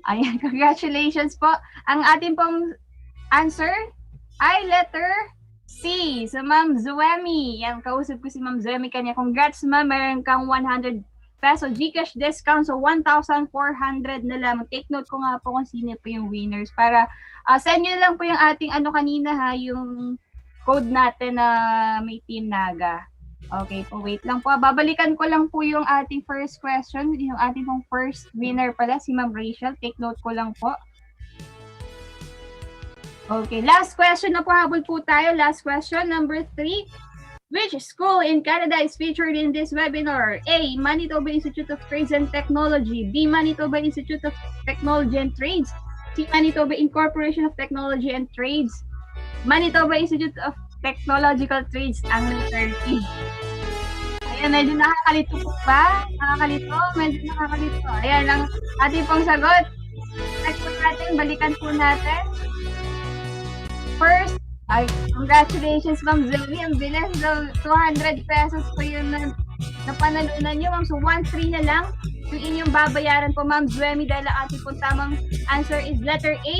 Ayan, congratulations po. Ang ating pong answer ay letter C. So Ma'am Zuemi. Yan, kausap ko si Ma'am Zuemi kanya. Congrats ma'am, meron kang 100 peso GCash discount. So 1,400 na lang. Take note ko nga po kung sino po yung winners. Para send nyo lang po yung ating ano kanina ha, yung code natin na may Team Naga. Okay po, wait lang po. Babalikan ko lang po yung ating first question. Yung ating pong first winner pala, si Ma'am Rachel. Take note ko lang po. Okay, last question na po. Habol po tayo. Last question, number 3. Which school in Canada is featured in this webinar? A, Manitoba Institute of Trades and Technology. B, Manitoba Institute of Technology and Trades. C, Manitoba Incorporation of Technology and Trades. Manitoba Institute of Technological Trades, ang letter E. Ayan, medyo nakakalito po ba? Medyo nakakalito. Ayan, ang ating pong sagot. Check po natin, balikan po natin. First, ay, congratulations, Ma'am Zoe. Ang bilis. So, 200 pesos po yung napanalunan nyo, Ma'am. So, 1-3 na lang yung inyong babayaran po, Ma'am Zoe, dahil ang ating pong tamang answer is letter A.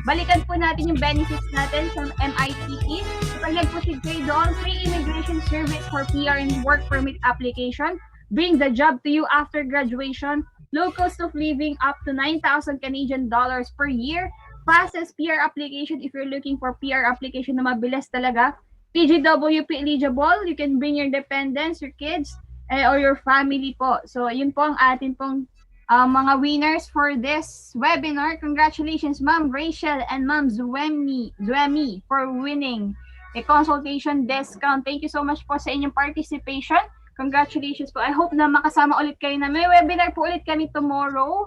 Balikan po natin yung benefits natin sa MITT. Kapag nag-proceed kayo doon, free immigration service for PR and work permit application, bring the job to you after graduation, low cost of living up to 9,000 Canadian dollars per year, fastest PR application if you're looking for PR application na mabilis talaga, Pgwp eligible, you can bring your dependents, your kids, or your family po. So, yun po ang atin pong mga winners for this webinar. Congratulations, Ma'am Rachel and Ma'am Zuemi for winning a consultation discount. Thank you so much po sa inyong participation. Congratulations po. I hope na makasama ulit kayo na. May webinar po ulit kami tomorrow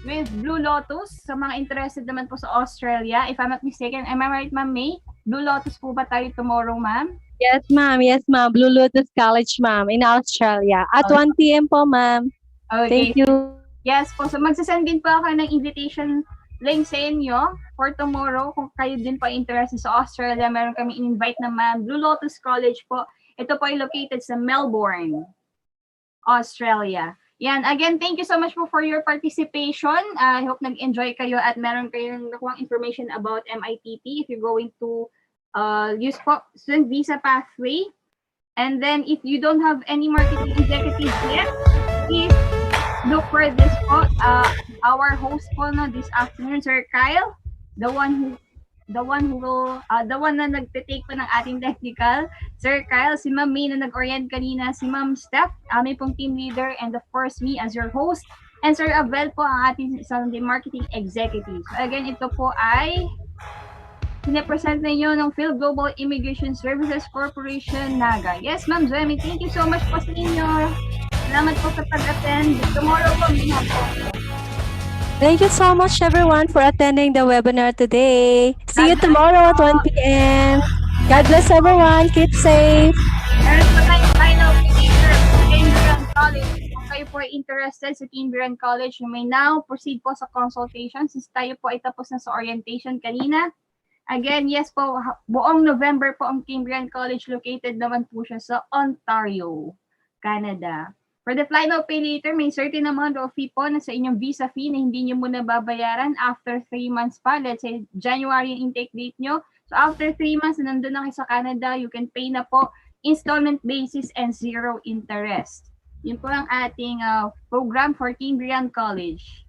with Blue Lotus. Sa mga interested naman po sa Australia. If I'm not mistaken, am I right, Ma'am May? Blue Lotus po ba tayo tomorrow, ma'am? Yes, ma'am. Yes, ma'am. Blue Lotus College, ma'am, in Australia. At 1 p.m. po, ma'am. Okay. Thank you. Yes po. So magsasend din po ako ng invitation link sa inyo for tomorrow. Kung kayo din po interested sa Australia, meron kami in-invite naman. Blue Lotus College po. Ito po ay located sa Melbourne, Australia. Yan. Again, thank you so much po for your participation. I hope nag-enjoy kayo at meron kayong nakuha information about MITT if you're going to use po student visa pathway. And then if you don't have any marketing executives yet, please look for this po. Our host po no, this afternoon, Sir Kyle, the one na nagte-take po ng ating technical. Sir Kyle, si Ma'am May na nag-orient kanina, si Ma'am Steph, aming pong team leader, and of course me as your host, and Sir Abel po ang ating Sunday marketing executive. So again, ito po ay pinapresent na inyo ng Fil-Global Immigration Services Corporation, Naga. Yes, Ma'am Zoe, thank you so much po sa inyo. Salamat po sa pag-attend. Tomorrow po, Thank you so much, everyone, for attending the webinar today. See you tomorrow at 1 p.m. God bless everyone. Keep safe. Meron po tayong final picture sa Cambridge College. Kung kayo po ay interested sa Cambridge College, you may now proceed po sa consultation since tayo po ay tapos na sa orientation kanina. Again, yes po, buong November po ang Cambridge College, located naman po siya sa Ontario, Canada. For the fly now, pay later, may certain amount of fee po na sa inyong visa fee na hindi nyo muna babayaran after 3 months pa. Let's say, January yung intake date nyo. So after 3 months na nandun na kayo sa Canada, you can pay na po installment basis and zero interest. Yun po ang ating program for Cambridge College.